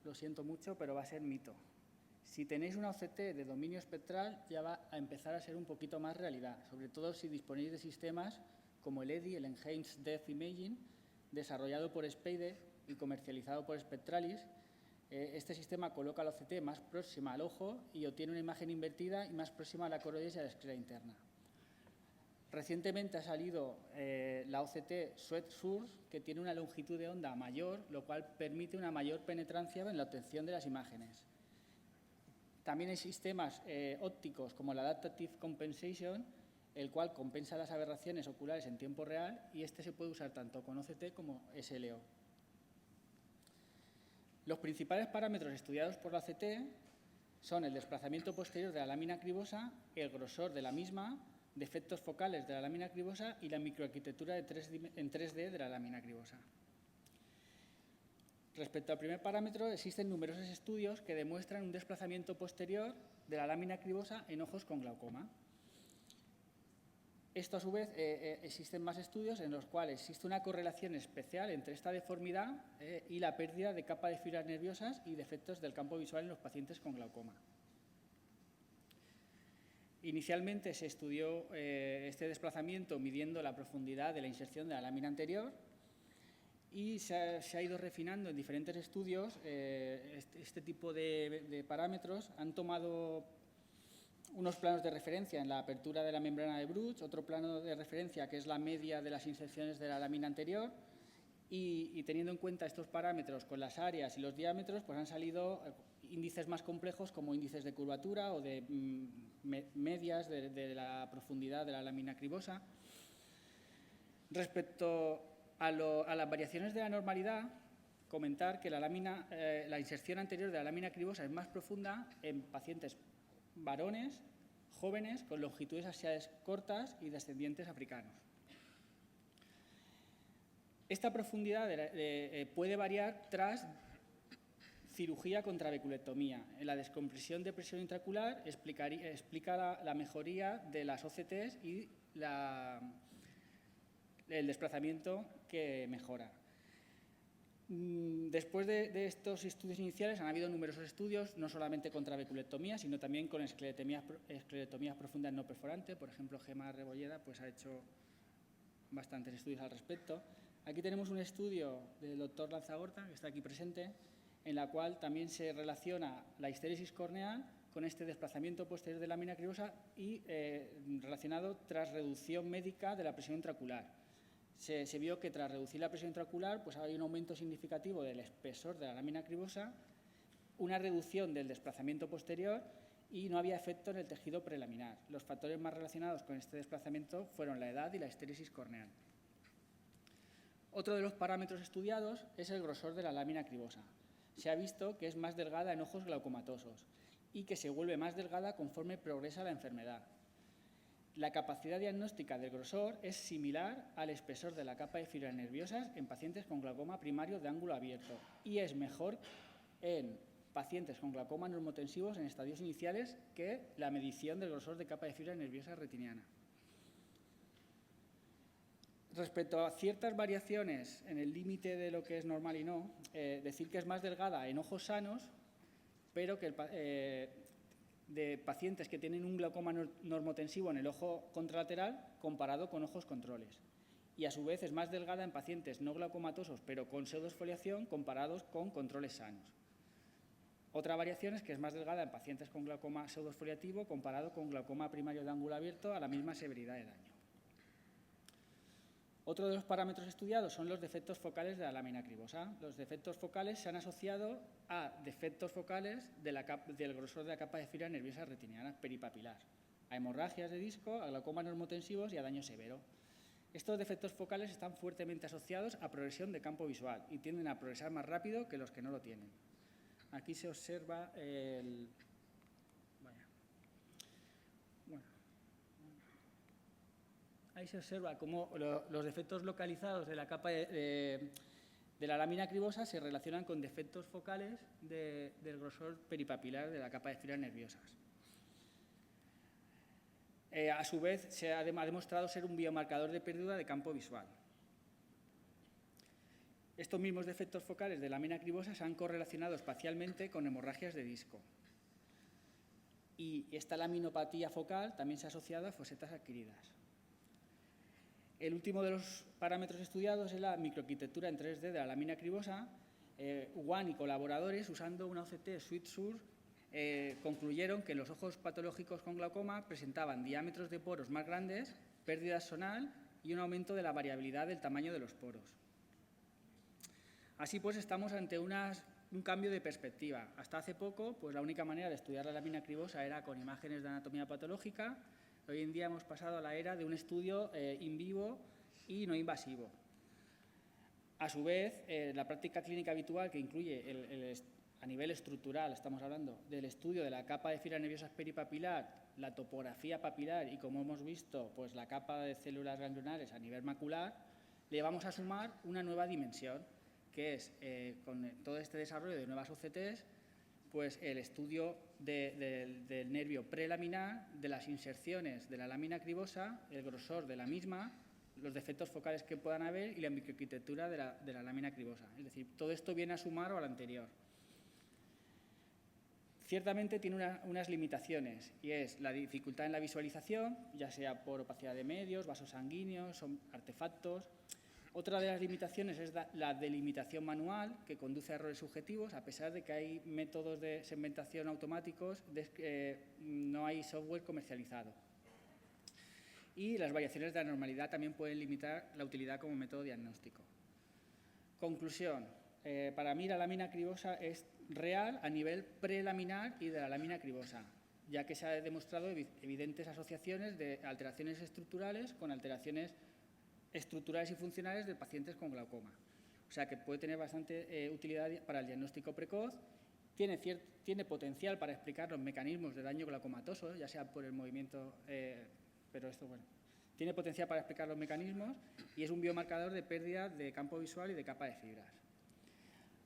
lo siento mucho, pero va a ser mito. Si tenéis una OCT de dominio espectral, ya va a empezar a ser un poquito más realidad, sobre todo si disponéis de sistemas como el EDI, el Enhanced Depth Imaging, desarrollado por Speide y comercializado por Spectralis. Este sistema coloca la OCT más próxima al ojo y obtiene una imagen invertida y más próxima a la coroides y a la esclera interna. Recientemente ha salido la OCT Sweat Source, que tiene una longitud de onda mayor, lo cual permite una mayor penetrancia en la obtención de las imágenes. También hay sistemas ópticos como el Adaptive Compensation, el cual compensa las aberraciones oculares en tiempo real, y este se puede usar tanto con OCT como SLO. Los principales parámetros estudiados por la OCT son el desplazamiento posterior de la lámina cribosa, el grosor de la misma, defectos focales de la lámina cribosa y la microarquitectura en 3D de la lámina cribosa. Respecto al primer parámetro, existen numerosos estudios que demuestran un desplazamiento posterior de la lámina cribosa en ojos con glaucoma. Esto, a su vez, existen más estudios en los cuales existe una correlación especial entre esta deformidad y la pérdida de capa de fibras nerviosas y defectos del campo visual en los pacientes con glaucoma. Inicialmente se estudió este desplazamiento midiendo la profundidad de la inserción de la lámina anterior y se ha ido refinando en diferentes estudios. Este tipo de parámetros han tomado unos planos de referencia en la apertura de la membrana de Bruch, otro plano de referencia que es la media de las inserciones de la lámina anterior, y teniendo en cuenta estos parámetros con las áreas y los diámetros, pues han salido índices más complejos como índices de curvatura o de medias de la profundidad de la lámina cribosa. Respecto a las variaciones de la normalidad, comentar que la inserción anterior de la lámina cribosa es más profunda en pacientes varones, jóvenes, con longitudes axiales cortas y descendientes africanos. Esta profundidad puede variar tras cirugía con trabeculectomía. En la descompresión de presión intraocular explica la mejoría de las OCTs y el desplazamiento que mejora. Después de estos estudios iniciales han habido numerosos estudios, no solamente con trabeculectomía, sino también con esclerotomías profundas no perforantes. Por ejemplo, Gemma Rebolleda pues, ha hecho bastantes estudios al respecto. Aquí tenemos un estudio del doctor Lanzagorta, que está aquí presente, en la cual también se relaciona la histéresis corneal con este desplazamiento posterior de lámina cribosa y relacionado tras reducción médica de la presión intraocular. Se vio que tras reducir la presión intraocular pues hay un aumento significativo del espesor de la lámina cribosa, una reducción del desplazamiento posterior y no había efecto en el tejido prelaminar. Los factores más relacionados con este desplazamiento fueron la edad y la histéresis corneal. Otro de los parámetros estudiados es el grosor de la lámina cribosa. Se ha visto que es más delgada en ojos glaucomatosos y que se vuelve más delgada conforme progresa la enfermedad. La capacidad diagnóstica del grosor es similar al espesor de la capa de fibras nerviosas en pacientes con glaucoma primario de ángulo abierto y es mejor en pacientes con glaucoma normotensivos en estadios iniciales que la medición del grosor de capa de fibras nerviosas retiniana. Respecto a ciertas variaciones en el límite de lo que es normal y no, decir que es más delgada en ojos sanos, pero que de pacientes que tienen un glaucoma normotensivo en el ojo contralateral comparado con ojos controles. Y a su vez es más delgada en pacientes no glaucomatosos, pero con pseudoesfoliación comparados con controles sanos. Otra variación es que es más delgada en pacientes con glaucoma pseudoesfoliativo comparado con glaucoma primario de ángulo abierto a la misma severidad de daño. Otro de los parámetros estudiados son los defectos focales de la lámina cribosa. Los defectos focales se han asociado a defectos focales del grosor de la capa de fibras nerviosas retinianas peripapilar, a hemorragias de disco, a glaucomas normotensivos y a daño severo. Estos defectos focales están fuertemente asociados a progresión de campo visual y tienden a progresar más rápido que los que no lo tienen. Aquí se observa el... ahí se observa cómo los defectos localizados de la capa de la lámina cribosa se relacionan con defectos focales del grosor peripapilar de la capa de fibras nerviosas. A su vez, se ha demostrado ser un biomarcador de pérdida de campo visual. Estos mismos defectos focales de lámina cribosa se han correlacionado espacialmente con hemorragias de disco. Y esta laminopatía focal también se ha asociado a fosetas adquiridas. El último de los parámetros estudiados es la microarquitectura en 3D de la lámina cribosa. Wan y colaboradores, usando una OCT Sweetsur, concluyeron que los ojos patológicos con glaucoma presentaban diámetros de poros más grandes, pérdida axonal y un aumento de la variabilidad del tamaño de los poros. Así pues, estamos ante un cambio de perspectiva. Hasta hace poco, pues la única manera de estudiar la lámina cribosa era con imágenes de anatomía patológica. Hoy en día hemos pasado a la era de un estudio in vivo y no invasivo. A su vez, la práctica clínica habitual, que incluye a nivel estructural, estamos hablando del estudio de la capa de fibras nerviosas peripapilar, la topografía papilar y, como hemos visto, pues la capa de células ganglionares a nivel macular, le vamos a sumar una nueva dimensión, que es, con todo este desarrollo de nuevas OCTs, pues el estudio del nervio prelaminar, de las inserciones de la lámina cribosa, el grosor de la misma, los defectos focales que puedan haber y la microarquitectura de la lámina cribosa. Es decir, todo esto viene a sumar o al anterior. Ciertamente tiene unas limitaciones, y es la dificultad en la visualización, ya sea por opacidad de medios, vasos sanguíneos, son artefactos. Otra de las limitaciones es la delimitación manual, que conduce a errores subjetivos, a pesar de que hay métodos de segmentación automáticos, no hay software comercializado. Y las variaciones de anormalidad también pueden limitar la utilidad como método diagnóstico. Conclusión. Para mí la lámina cribosa es real a nivel prelaminar y de la lámina cribosa, ya que se ha demostrado evidentes asociaciones de alteraciones estructurales con alteraciones estructurales y funcionales de pacientes con glaucoma. O sea que puede tener bastante utilidad para el diagnóstico precoz, tiene potencial para explicar los mecanismos de daño glaucomatoso, ya sea por el movimiento, pero esto, bueno, tiene potencial para explicar los mecanismos y es un biomarcador de pérdida de campo visual y de capa de fibras.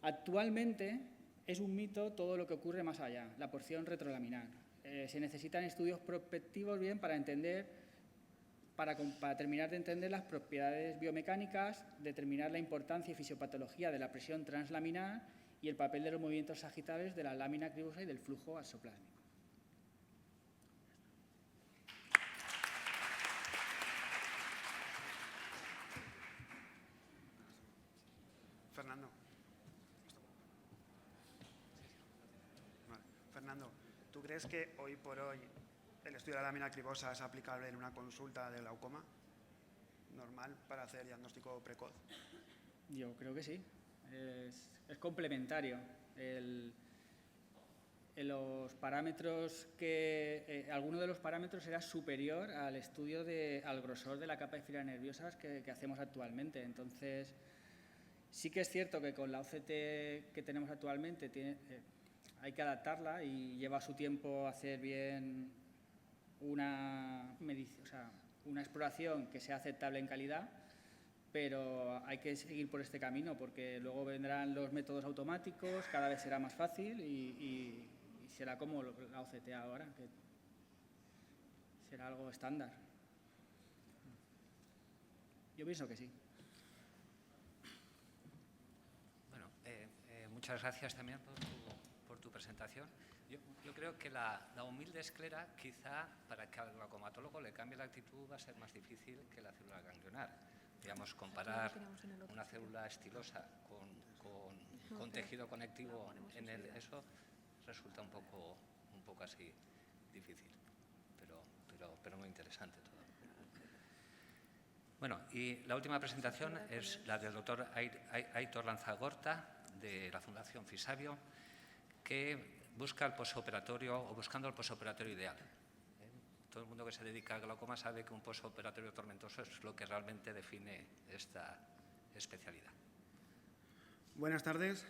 Actualmente es un mito todo lo que ocurre más allá, la porción retrolaminar. Se necesitan estudios prospectivos bien para terminar de entender las propiedades biomecánicas, determinar la importancia y fisiopatología de la presión translaminar y el papel de los movimientos sagittales de la lámina cribosa y del flujo axoplásmico. Fernando. Vale. Fernando, ¿tú crees que hoy por hoy el estudio de la lámina cribosa es aplicable en una consulta de glaucoma normal para hacer diagnóstico precoz? Yo creo que sí. Es complementario. Los parámetros alguno de los parámetros era superior al estudio al grosor de la capa de fibras nerviosas que hacemos actualmente. Entonces, sí que es cierto que con la OCT que tenemos actualmente hay que adaptarla y lleva su tiempo hacer bien una exploración que sea aceptable en calidad, pero hay que seguir por este camino porque luego vendrán los métodos automáticos, cada vez será más fácil y será como la OCT ahora, que será algo estándar. Yo pienso que sí. Bueno, muchas gracias también por tu presentación. Yo creo que la humilde esclera, quizá para que al glaucomatólogo le cambie la actitud va a ser más difícil que la célula ganglionar. Digamos, comparar una célula estilosa con tejido conectivo eso resulta un poco así difícil, pero muy interesante todo. Bueno, y la última presentación es la del doctor Aitor Lanzagorta, de la Fundación Fisabio, que busca el posoperatorio o buscando el posoperatorio ideal. Todo el mundo que se dedica al glaucoma sabe que un posoperatorio tormentoso es lo que realmente define esta especialidad. Buenas tardes.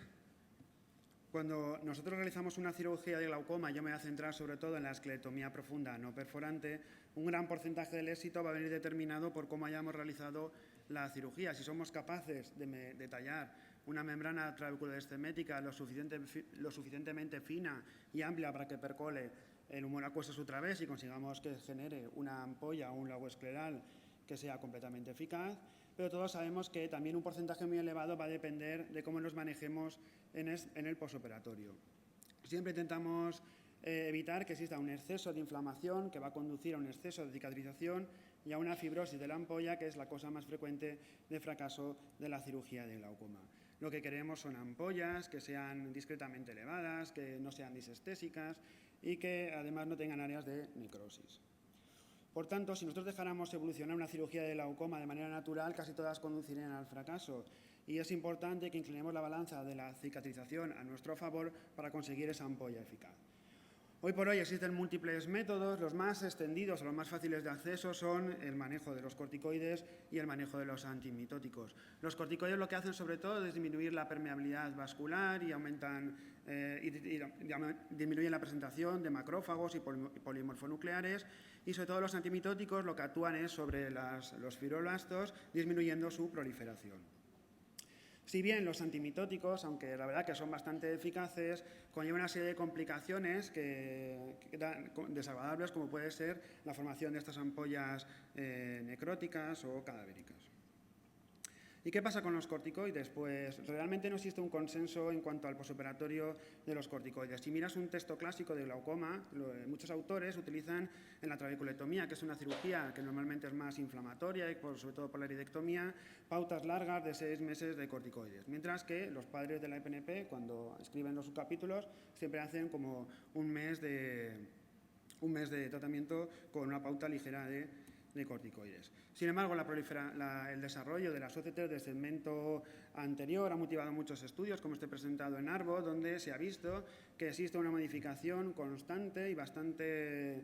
Cuando nosotros realizamos una cirugía de glaucoma, yo me voy a centrar sobre todo en la esclerotomía profunda no perforante, un gran porcentaje del éxito va a venir determinado por cómo hayamos realizado la cirugía. Si somos capaces de tallar una membrana trabeculoesquelética lo suficientemente fina y amplia para que percole el humor acuoso subtravés y consigamos que genere una ampolla o un lago escleral que sea completamente eficaz, pero todos sabemos que también un porcentaje muy elevado va a depender de cómo nos manejemos en el posoperatorio. Siempre intentamos evitar que exista un exceso de inflamación que va a conducir a un exceso de cicatrización y a una fibrosis de la ampolla, que es la cosa más frecuente de fracaso de la cirugía de glaucoma. Lo que queremos son ampollas que sean discretamente elevadas, que no sean disestésicas y que además no tengan áreas de necrosis. Por tanto, si nosotros dejáramos evolucionar una cirugía de glaucoma de manera natural, casi todas conducirían al fracaso. Y es importante que inclinemos la balanza de la cicatrización a nuestro favor para conseguir esa ampolla eficaz. Hoy por hoy existen múltiples métodos, los más extendidos o los más fáciles de acceso son el manejo de los corticoides y el manejo de los antimitóticos. Los corticoides lo que hacen sobre todo es disminuir la permeabilidad vascular y disminuyen la presentación de macrófagos y polimorfonucleares, y sobre todo los antimitóticos lo que actúan es sobre los fibroblastos, disminuyendo su proliferación. Si bien los antimitóticos, aunque la verdad que son bastante eficaces, conllevan una serie de complicaciones desagradables, como puede ser la formación de estas ampollas necróticas o cadavéricas. ¿Y qué pasa con los corticoides? Pues realmente no existe un consenso en cuanto al posoperatorio de los corticoides. Si miras un texto clásico de glaucoma, muchos autores utilizan en la trabeculectomía, que es una cirugía que normalmente es más inflamatoria y sobre todo por la iridectomía, pautas largas de 6 meses de corticoides. Mientras que los padres de la EPNP, cuando escriben los subcapítulos, siempre hacen como un mes de tratamiento con una pauta ligera de corticoides. Sin embargo, el desarrollo de las OCT del segmento anterior ha motivado muchos estudios, como este presentado en ARBO, donde se ha visto que existe una modificación constante y bastante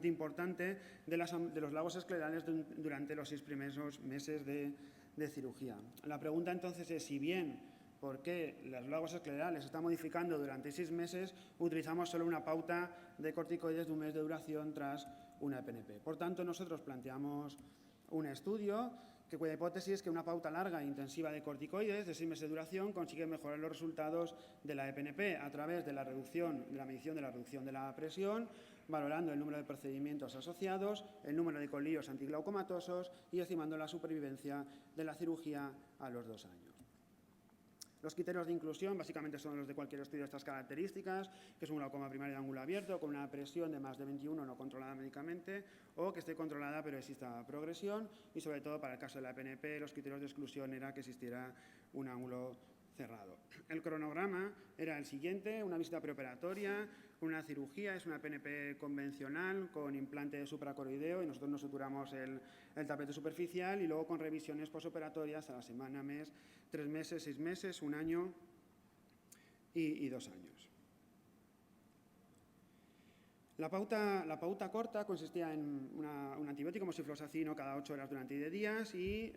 importante de los lagos esclerales durante los 6 primeros meses de cirugía. La pregunta entonces es, si bien ¿por qué los lagos esclerales se están modificando durante 6 meses? Utilizamos solo una pauta de corticoides de 1 mes de duración tras una EPNP. Por tanto, nosotros planteamos un estudio cuya hipótesis es que una pauta larga e intensiva de corticoides de 6 meses de duración consigue mejorar los resultados de la EPNP a través de la medición de la reducción de la presión, valorando el número de procedimientos asociados, el número de colirios antiglaucomatosos y estimando la supervivencia de la cirugía a los 2 años. Los criterios de inclusión básicamente son los de cualquier estudio de estas características, que es un glaucoma primario de ángulo abierto con una presión de más de 21 no controlada médicamente, o que esté controlada pero exista progresión, y sobre todo para el caso de la EPNP los criterios de exclusión era que existiera un ángulo cerrado. El cronograma era el siguiente: una visita preoperatoria, una cirugía, es una PNP convencional con implante supracoroideo y nosotros nos suturamos el tapete superficial, y luego con revisiones posoperatorias a la semana, mes, 3 meses, 6 meses, 1 año y 2 años. La pauta corta consistía en un antibiótico, moxifloxacino, cada 8 horas durante 10 días y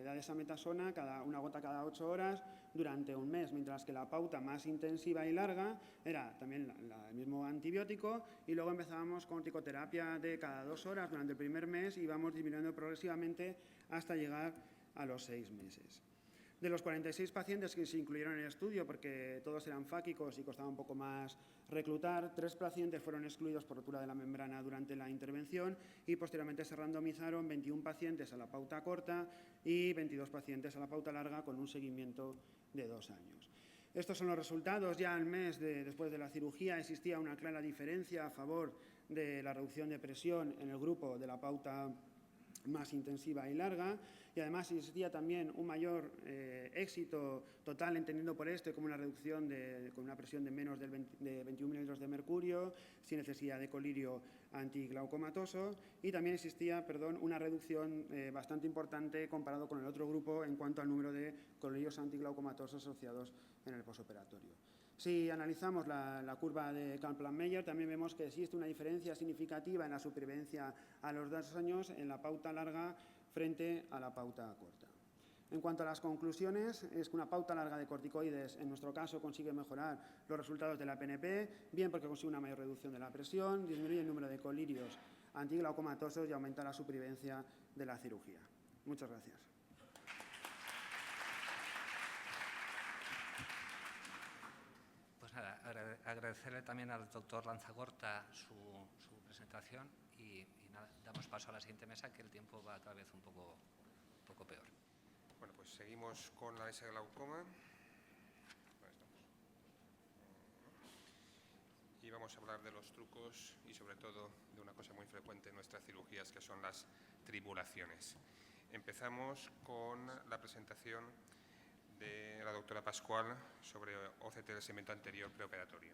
la desametasona, una gota cada 8 horas durante 1 mes, mientras que la pauta más intensiva y larga era también el mismo antibiótico, y luego empezábamos con psicoterapia de cada 2 horas durante el primer mes y íbamos disminuyendo progresivamente hasta llegar a los 6 meses. De los 46 pacientes que se incluyeron en el estudio, porque todos eran fáquicos y costaba un poco más reclutar, 3 pacientes fueron excluidos por rotura de la membrana durante la intervención y posteriormente se randomizaron 21 pacientes a la pauta corta y 22 pacientes a la pauta larga con un seguimiento de 2 años. Estos son los resultados. Ya al mes después de la cirugía existía una clara diferencia a favor de la reducción de presión en el grupo de la pauta más intensiva y larga, y además existía también un mayor éxito total, entendiendo por esto como una reducción con una presión de menos de 21 mililitros de mercurio, sin necesidad de colirio antiglaucomatoso, y también existía una reducción bastante importante comparado con el otro grupo en cuanto al número de colirios antiglaucomatosos asociados en el posoperatorio. Si analizamos la curva de Kaplan-Meier, también vemos que existe una diferencia significativa en la supervivencia a los 2 años en la pauta larga frente a la pauta corta. En cuanto a las conclusiones, es que una pauta larga de corticoides, en nuestro caso, consigue mejorar los resultados de la PNP, bien porque consigue una mayor reducción de la presión, disminuye el número de colirios antiglaucomatosos y aumenta la supervivencia de la cirugía. Muchas gracias. Pues nada, agradecerle también al doctor Lanzagorta su presentación y nada, damos paso a la siguiente mesa, que el tiempo va cada vez un poco peor. Bueno, pues seguimos con la mesa de glaucoma. Ahí estamos. Y vamos a hablar de los trucos y sobre todo de una cosa muy frecuente en nuestras cirugías, que son las tribulaciones. Empezamos con la presentación de la doctora Pascual sobre OCT del segmento anterior preoperatorio.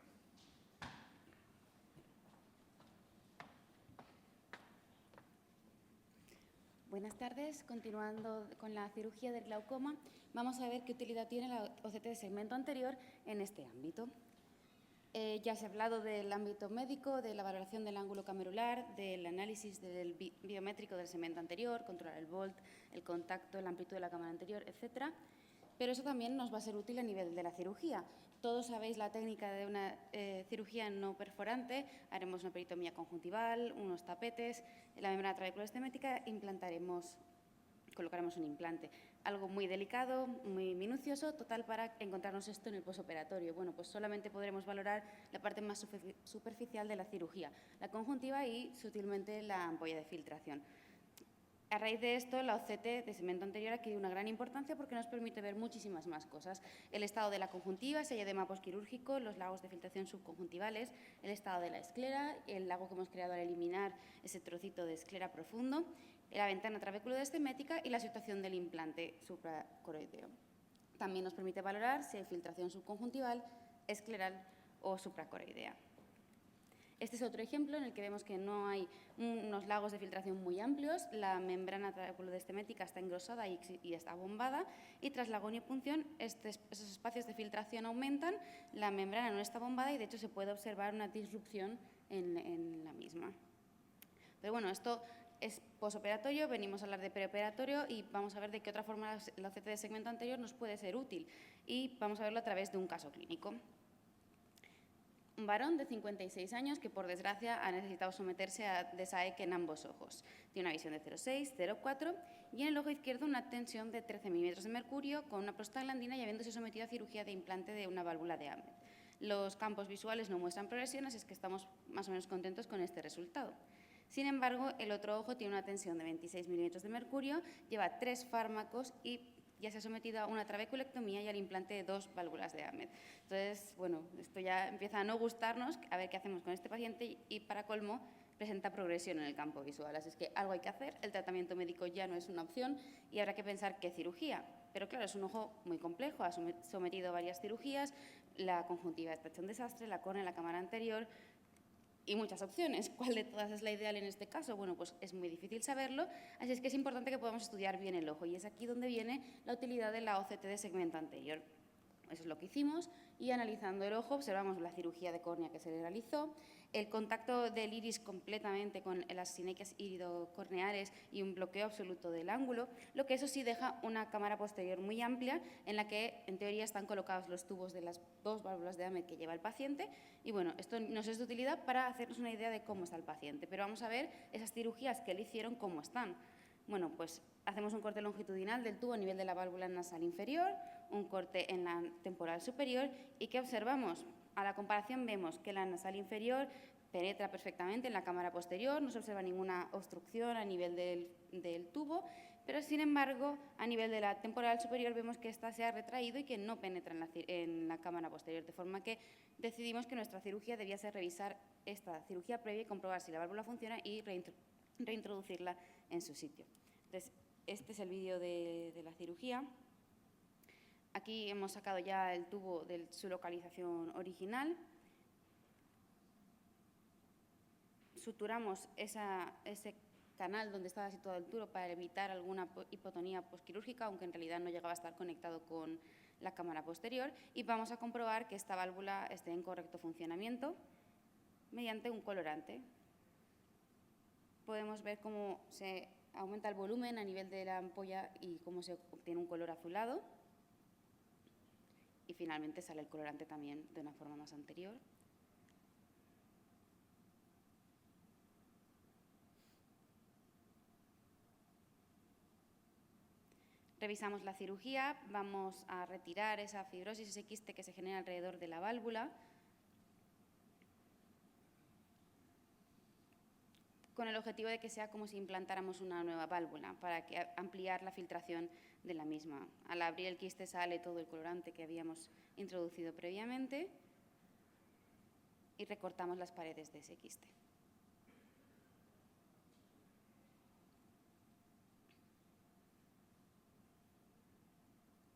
Buenas tardes. Continuando con la cirugía del glaucoma, vamos a ver qué utilidad tiene la OCT de segmento anterior en este ámbito. Ya se ha hablado del ámbito médico, de la valoración del ángulo camerular, del análisis del biométrico del segmento anterior, controlar el volt, el contacto, la amplitud de la cámara anterior, etc. Pero eso también nos va a ser útil a nivel de la cirugía. Todos sabéis la técnica de una cirugía no perforante. Haremos una peritomía conjuntival, unos tapetes, en la membrana trabeculoestemética colocaremos un implante. Algo muy delicado, muy minucioso, total para encontrarnos esto en el posoperatorio. Bueno, pues solamente podremos valorar la parte más superficial de la cirugía, la conjuntiva y sutilmente la ampolla de filtración. A raíz de esto, la OCT de segmento anterior adquiere una gran importancia porque nos permite ver muchísimas más cosas. El estado de la conjuntiva, ese edema posquirúrgico, los lagos de filtración subconjuntivales, el estado de la esclera, el lago que hemos creado al eliminar ese trocito de esclera profundo, la ventana trabeculoestemética y la situación del implante supracoroideo. También nos permite valorar si hay filtración subconjuntival, escleral o supracoroidea. Este es otro ejemplo en el que vemos que no hay unos lagos de filtración muy amplios, la membrana trabeculoestemética está engrosada y está bombada, y tras la agoniopunción esos espacios de filtración aumentan, la membrana no está bombada y de hecho se puede observar una disrupción en la misma. Pero bueno, esto es posoperatorio, venimos a hablar de preoperatorio y vamos a ver de qué otra forma la OCT de segmento anterior nos puede ser útil, y vamos a verlo a través de un caso clínico. Un varón de 56 años que, por desgracia, ha necesitado someterse a DSAEC en ambos ojos. Tiene una visión de 0,6, 0,4 y en el ojo izquierdo una tensión de 13 milímetros de mercurio con una prostaglandina y habiéndose sometido a cirugía de implante de una válvula de Ahmed. Los campos visuales no muestran progresión, así es que estamos más o menos contentos con este resultado. Sin embargo, el otro ojo tiene una tensión de 26 milímetros de mercurio, lleva 3 fármacos y ya se ha sometido a una trabeculectomía y al implante de 2 válvulas de Ahmed. Entonces, bueno, esto ya empieza a no gustarnos, a ver qué hacemos con este paciente y para colmo, presenta progresión en el campo visual. Así es que algo hay que hacer, el tratamiento médico ya no es una opción y habrá que pensar qué cirugía. Pero claro, es un ojo muy complejo, ha sometido a varias cirugías, la conjuntiva está hecha un desastre, la córnea, la cámara anterior, y muchas opciones. ¿Cuál de todas es la ideal en este caso? Bueno, pues es muy difícil saberlo, así es que es importante que podamos estudiar bien el ojo y es aquí donde viene la utilidad de la OCT de segmento anterior. Eso es lo que hicimos y analizando el ojo observamos la cirugía de córnea que se le realizó, el contacto del iris completamente con las sinequias iridocorneares y un bloqueo absoluto del ángulo, lo que eso sí deja una cámara posterior muy amplia en la que en teoría están colocados los tubos de las 2 válvulas de Ahmed que lleva el paciente y bueno, esto nos es de utilidad para hacernos una idea de cómo está el paciente, pero vamos a ver esas cirugías que le hicieron cómo están. Bueno, pues hacemos un corte longitudinal del tubo a nivel de la válvula nasal inferior, un corte en la temporal superior y ¿qué observamos? A la comparación vemos que la nasal inferior penetra perfectamente en la cámara posterior, no se observa ninguna obstrucción a nivel del tubo, pero sin embargo a nivel de la temporal superior vemos que ésta se ha retraído y que no penetra en la cámara posterior, de forma que decidimos que nuestra cirugía debía ser revisar esta cirugía previa y comprobar si la válvula funciona y reintroducirla en su sitio. Entonces, este es el vídeo de la cirugía. Aquí hemos sacado ya el tubo de su localización original. Suturamos ese canal donde estaba situado el tubo para evitar alguna hipotonía posquirúrgica, aunque en realidad no llegaba a estar conectado con la cámara posterior. Y vamos a comprobar que esta válvula esté en correcto funcionamiento mediante un colorante. Podemos ver cómo se aumenta el volumen a nivel de la ampolla y cómo se obtiene un color azulado. Y finalmente sale el colorante también de una forma más anterior. Revisamos la cirugía, vamos a retirar esa fibrosis, ese quiste que se genera alrededor de la válvula, con el objetivo de que sea como si implantáramos una nueva válvula, para ampliar la filtración de la misma. Al abrir el quiste sale todo el colorante que habíamos introducido previamente y recortamos las paredes de ese quiste.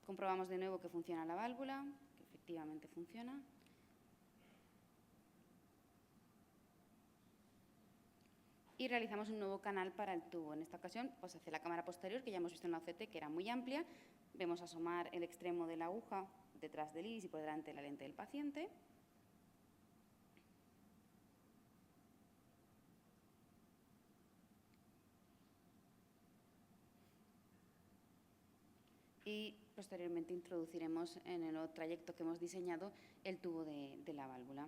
Comprobamos de nuevo que funciona la válvula, que efectivamente funciona. Y realizamos un nuevo canal para el tubo. En esta ocasión, pues hacia la cámara posterior, que ya hemos visto en la OCT, que era muy amplia. Vemos asomar el extremo de la aguja detrás del iris y por delante de la lente del paciente. Y posteriormente introduciremos en el nuevo trayecto que hemos diseñado el tubo de la válvula.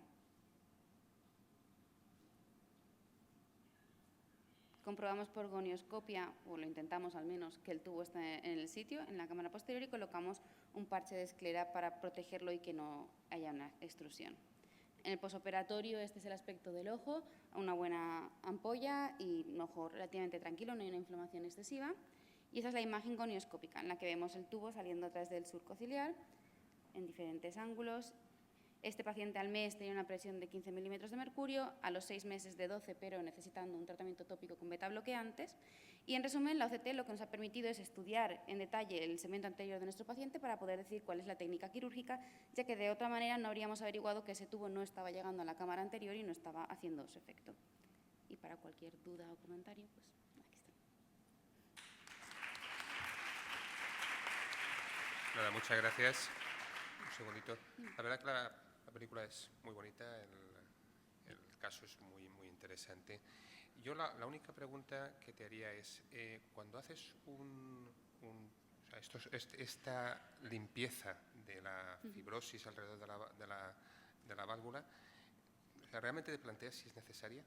Comprobamos por gonioscopia, o lo intentamos al menos, que el tubo está en el sitio, en la cámara posterior, y colocamos un parche de esclera para protegerlo y que no haya una extrusión. En el posoperatorio este es el aspecto del ojo, una buena ampolla y un ojo relativamente tranquilo, no hay una inflamación excesiva. Y esa es la imagen gonioscópica, en la que vemos el tubo saliendo a través del surco ciliar en diferentes ángulos. Este paciente al mes tenía una presión de 15 milímetros de mercurio, a los 6 meses de 12, pero necesitando un tratamiento tópico con beta-bloqueantes. Y en resumen, la OCT lo que nos ha permitido es estudiar en detalle el segmento anterior de nuestro paciente para poder decir cuál es la técnica quirúrgica, ya que de otra manera no habríamos averiguado que ese tubo no estaba llegando a la cámara anterior y no estaba haciendo su efecto. Y para cualquier duda o comentario, pues aquí está. Nada, muchas gracias. Un segundito. La verdad que la película es muy bonita, el caso es muy interesante. Yo la única pregunta que te haría es, cuando haces esta limpieza de la fibrosis alrededor de la válvula, ¿realmente te planteas si es necesaria?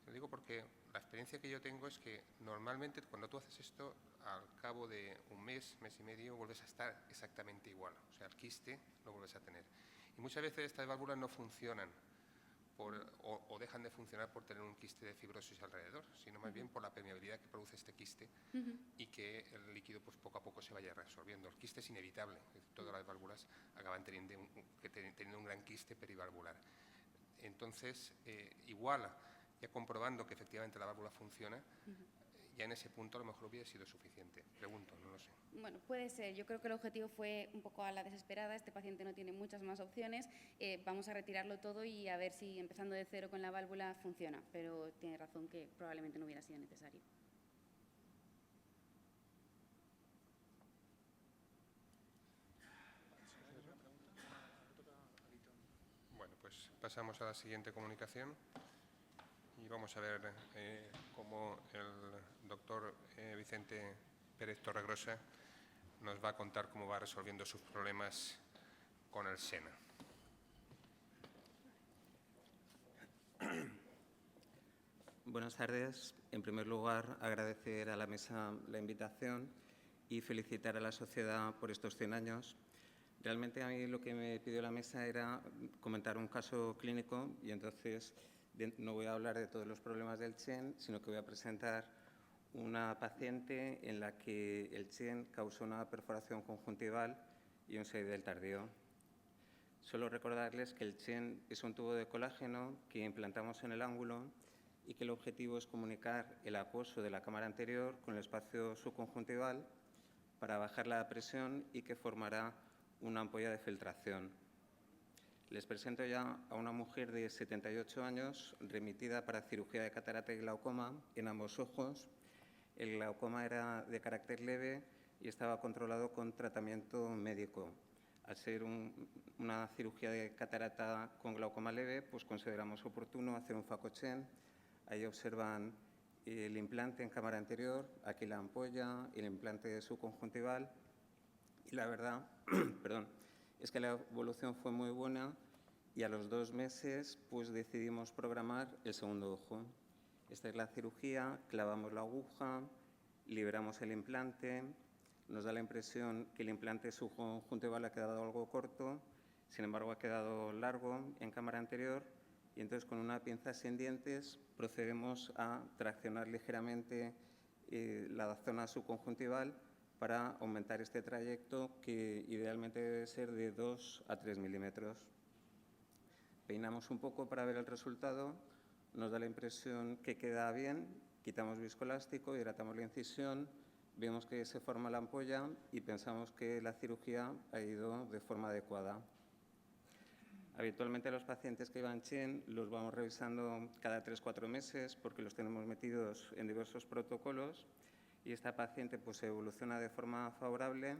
Lo digo porque la experiencia que yo tengo es que normalmente cuando tú haces esto, al cabo de un mes, mes y medio, vuelves a estar exactamente igual. O sea, el quiste lo vuelves a tener. Y muchas veces estas válvulas no funcionan o dejan de funcionar por tener un quiste de fibrosis alrededor, sino más bien por la permeabilidad que produce este quiste y que el líquido pues, poco a poco se vaya reabsorbiendo. El quiste es inevitable. Todas las válvulas acaban teniendo un gran quiste perivalvular. Entonces, igual, ya comprobando que efectivamente la válvula funciona, ya en ese punto a lo mejor hubiera sido suficiente. Pregunto, no lo sé. Bueno, puede ser. Yo creo que el objetivo fue un poco a la desesperada. Este paciente no tiene muchas más opciones. Vamos a retirarlo todo y a ver si empezando de cero con la válvula funciona. Pero tiene razón que probablemente no hubiera sido necesario. Bueno, pues pasamos a la siguiente comunicación. Y vamos a ver cómo el doctor Vicente Pérez Torregrosa nos va a contar cómo va resolviendo sus problemas con el SENA. Buenas tardes. En primer lugar, agradecer a la mesa la invitación y felicitar a la sociedad por estos 100 años. Realmente a mí lo que me pidió la mesa era comentar un caso clínico y entonces no voy a hablar de todos los problemas del CHEN, sino que voy a presentar una paciente en la que el CHEN causó una perforación conjuntival y un seidel tardío. Solo recordarles que el CHEN es un tubo de colágeno que implantamos en el ángulo y que el objetivo es comunicar el acuoso de la cámara anterior con el espacio subconjuntival para bajar la presión y que formará una ampolla de filtración. Les presento ya a una mujer de 78 años remitida para cirugía de catarata y glaucoma en ambos ojos. El glaucoma era de carácter leve y estaba controlado con tratamiento médico. Al ser una cirugía de catarata con glaucoma leve, pues consideramos oportuno hacer un FACOCHEN. Ahí observan el implante en cámara anterior, aquí la ampolla, el implante subconjuntival. Y la verdad, perdón, es que la evolución fue muy buena y a los 2 meses pues decidimos programar el segundo ojo. Esta es la cirugía, clavamos la aguja, liberamos el implante, nos da la impresión que el implante subconjuntival ha quedado algo corto, sin embargo ha quedado largo en cámara anterior y entonces con una pinza sin dientes procedemos a traccionar ligeramente la zona subconjuntival para aumentar este trayecto que idealmente debe ser de 2 a 3 milímetros. Peinamos un poco para ver el resultado, nos da la impresión que queda bien, quitamos viscoelástico, hidratamos la incisión, vemos que se forma la ampolla y pensamos que la cirugía ha ido de forma adecuada. Habitualmente los pacientes que llevan Chen los vamos revisando cada 3-4 meses porque los tenemos metidos en diversos protocolos y esta paciente pues evoluciona de forma favorable,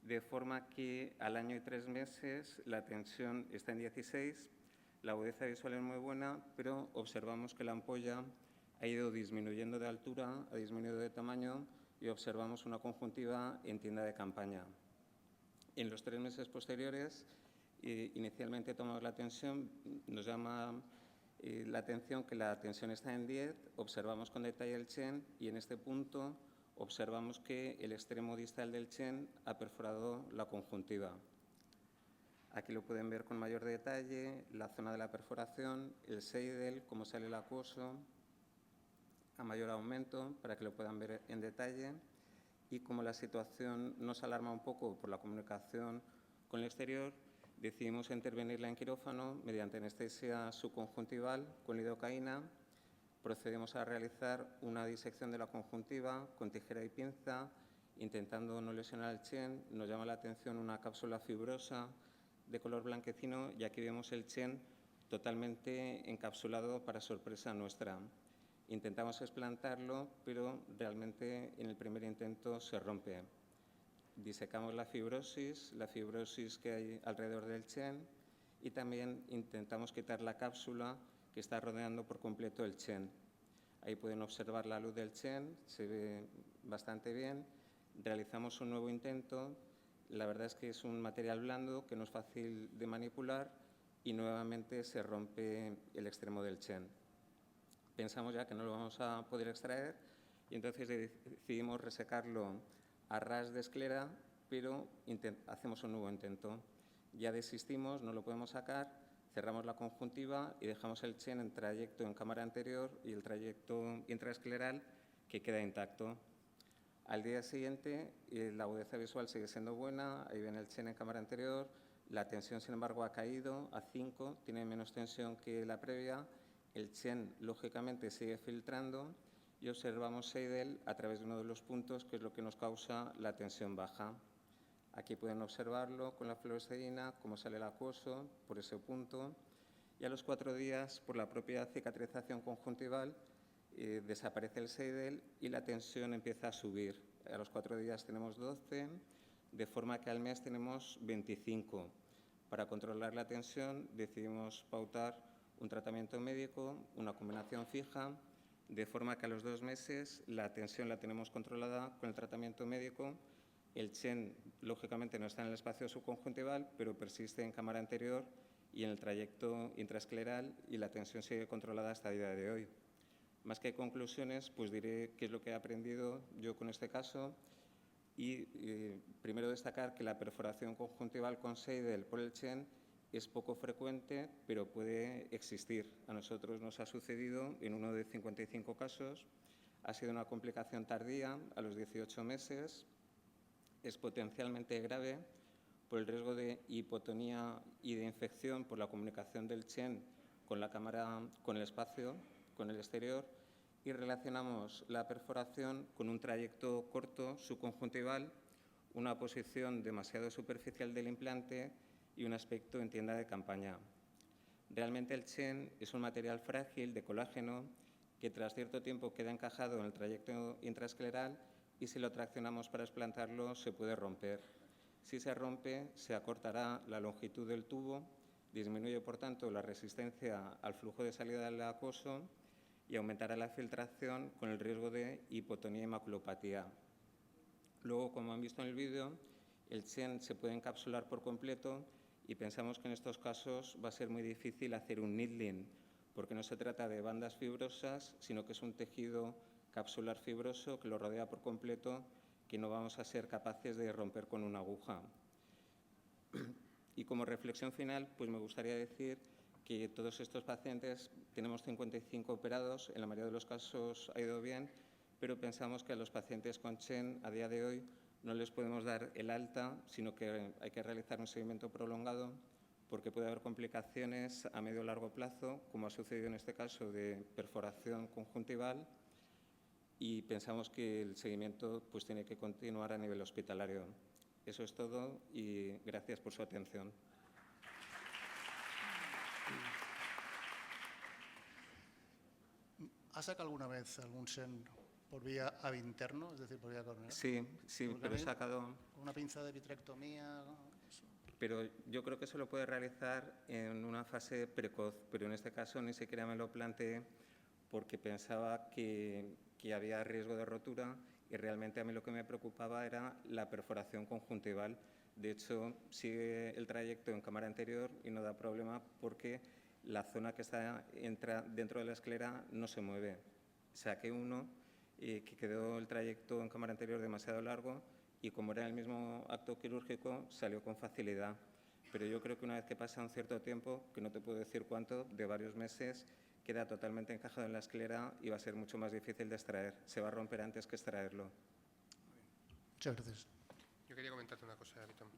de forma que al año y 3 meses la tensión está en 16, la agudeza visual es muy buena, pero observamos que la ampolla ha ido disminuyendo de altura, ha disminuido de tamaño y observamos una conjuntiva en tienda de campaña. En los 3 meses posteriores, inicialmente tomamos la tensión, nos llama la atención que la tensión está en 10, observamos con detalle el Chen y en este punto observamos que el extremo distal del Chen ha perforado la conjuntiva. Aquí lo pueden ver con mayor detalle, la zona de la perforación, el seidel, cómo sale el acuoso, a mayor aumento, para que lo puedan ver en detalle. Y como la situación nos alarma un poco por la comunicación con el exterior, decidimos intervenirla en quirófano mediante anestesia subconjuntival con lidocaína. Procedemos a realizar una disección de la conjuntiva con tijera y pinza, intentando no lesionar el Chen. Nos llama la atención una cápsula fibrosa de color blanquecino y aquí vemos el Chen totalmente encapsulado para sorpresa nuestra. Intentamos explantarlo, pero realmente en el primer intento se rompe. Disecamos la fibrosis que hay alrededor del Chen y también intentamos quitar la cápsula que está rodeando por completo el Chen. Ahí pueden observar la luz del Chen, se ve bastante bien. Realizamos un nuevo intento. La verdad es que es un material blando que no es fácil de manipular y nuevamente se rompe el extremo del Chen. Pensamos ya que no lo vamos a poder extraer y entonces decidimos resecarlo a ras de esclera, pero hacemos un nuevo intento. Ya desistimos, no lo podemos sacar, cerramos la conjuntiva y dejamos el Chen en trayecto en cámara anterior y el trayecto intraescleral que queda intacto. Al día siguiente, la agudeza visual sigue siendo buena, ahí ven el Chen en cámara anterior, la tensión, sin embargo, ha caído a 5, tiene menos tensión que la previa, el Chen, lógicamente, sigue filtrando y observamos seidel a través de uno de los puntos, que es lo que nos causa la tensión baja. Aquí pueden observarlo con la fluoresceína, cómo sale el acuoso por ese punto. Y a los 4 días, por la propia cicatrización conjuntival, desaparece el seidel y la tensión empieza a subir. A los 4 días tenemos 12, de forma que al mes tenemos 25. Para controlar la tensión decidimos pautar un tratamiento médico, una combinación fija, de forma que a los 2 meses la tensión la tenemos controlada con el tratamiento médico. El Chen, lógicamente, no está en el espacio subconjuntival, pero persiste en cámara anterior y en el trayecto intraescleral y la tensión sigue controlada hasta el día de hoy. Más que conclusiones, pues diré qué es lo que he aprendido yo con este caso y primero destacar que la perforación conjuntival con seidel por el Chen es poco frecuente, pero puede existir. A nosotros nos ha sucedido en uno de 55 casos. Ha sido una complicación tardía, a los 18 meses. Es potencialmente grave por el riesgo de hipotonía y de infección por la comunicación del Chen con la cámara, con el espacio, con el exterior, y relacionamos la perforación con un trayecto corto subconjuntival, una posición demasiado superficial del implante y un aspecto en tienda de campaña. Realmente el Chen es un material frágil de colágeno que tras cierto tiempo queda encajado en el trayecto intraescleral y si lo traccionamos para explantarlo se puede romper. Si se rompe, se acortará la longitud del tubo, disminuye por tanto la resistencia al flujo de salida del acuoso y aumentará la filtración con el riesgo de hipotonía y maculopatía. Luego, como han visto en el vídeo, el Chen se puede encapsular por completo y pensamos que en estos casos va a ser muy difícil hacer un needling, porque no se trata de bandas fibrosas, sino que es un tejido capsular fibroso que lo rodea por completo, que no vamos a ser capaces de romper con una aguja. Y como reflexión final, pues me gustaría decir que todos estos pacientes, tenemos 55 operados, en la mayoría de los casos ha ido bien, pero pensamos que a los pacientes con Chen a día de hoy no les podemos dar el alta, sino que hay que realizar un seguimiento prolongado porque puede haber complicaciones a medio o largo plazo, como ha sucedido en este caso de perforación conjuntival, y pensamos que el seguimiento pues, tiene que continuar a nivel hospitalario. Eso es todo y gracias por su atención. ¿Has sacado alguna vez algún Chen por vía ab interno, es decir, por vía coronaria? Sí, pero he sacado... ¿Con una pinza de vitrectomía? Pero yo creo que se lo puede realizar en una fase precoz, pero en este caso ni siquiera me lo planteé porque pensaba que había riesgo de rotura y realmente a mí lo que me preocupaba era la perforación conjuntival. De hecho, sigue el trayecto en cámara anterior y no da problema porque la zona que entra dentro de la esclera no se mueve. Saqué uno que quedó el trayecto en cámara anterior demasiado largo y como era el mismo acto quirúrgico salió con facilidad. Pero yo creo que una vez que pasa un cierto tiempo, que no te puedo decir cuánto, de varios meses, queda totalmente encajado en la esclera y va a ser mucho más difícil de extraer. Se va a romper antes que extraerlo. Muchas gracias. Yo quería comentarte una cosa, Aritón.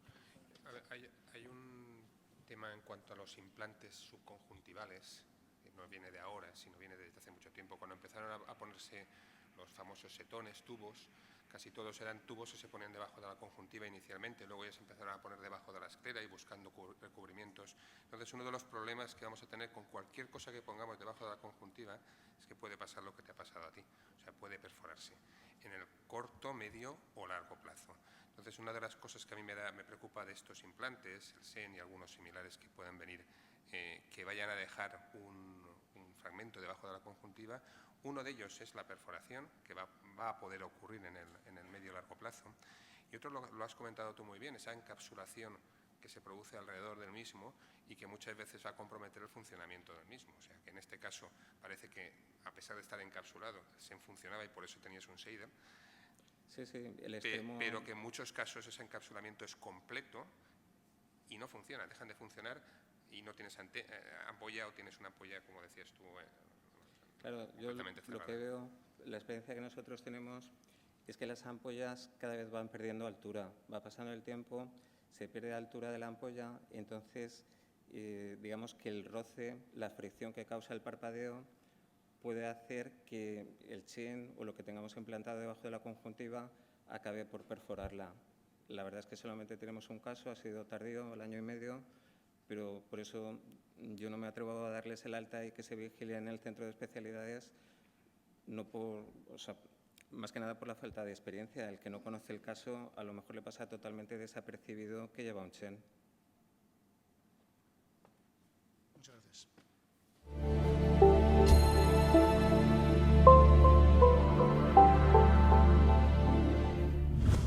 A ver, hay un tema en cuanto a los implantes subconjuntivales, que no viene de ahora, sino viene desde hace mucho tiempo. Cuando empezaron a ponerse los famosos setones, tubos, casi todos eran tubos que se ponían debajo de la conjuntiva inicialmente, luego ya se empezaron a poner debajo de la esclera y buscando recubrimientos. Entonces, uno de los problemas que vamos a tener con cualquier cosa que pongamos debajo de la conjuntiva es que puede pasar lo que te ha pasado a ti, o sea, puede perforarse en el corto, medio o largo plazo. Entonces, una de las cosas que a mí me preocupa de estos implantes, el SEN y algunos similares que puedan venir, que vayan a dejar un fragmento debajo de la conjuntiva. Uno de ellos es la perforación, que va a poder ocurrir en el medio y largo plazo. Y otro lo has comentado tú muy bien, esa encapsulación que se produce alrededor del mismo y que muchas veces va a comprometer el funcionamiento del mismo. O sea, que en este caso parece que, a pesar de estar encapsulado, se funcionaba y por eso tenías un Seider. Sí, el extremo... Pero que en muchos casos ese encapsulamiento es completo y no funciona, dejan de funcionar y no tienes ampolla o tienes una ampolla, como decías tú, Claro, yo lo que veo, la experiencia que nosotros tenemos es que las ampollas cada vez van perdiendo altura. Va pasando el tiempo, se pierde la altura de la ampolla y entonces digamos que el roce, la fricción que causa el parpadeo puede hacer que el Chen o lo que tengamos implantado debajo de la conjuntiva acabe por perforarla. La verdad es que solamente tenemos un caso, ha sido tardío, el año y medio, pero por eso yo no me atrevo a darles el alta y que se vigile en el centro de especialidades, más que nada por la falta de experiencia. El que no conoce el caso a lo mejor le pasa totalmente desapercibido que lleva un Chen. Muchas gracias.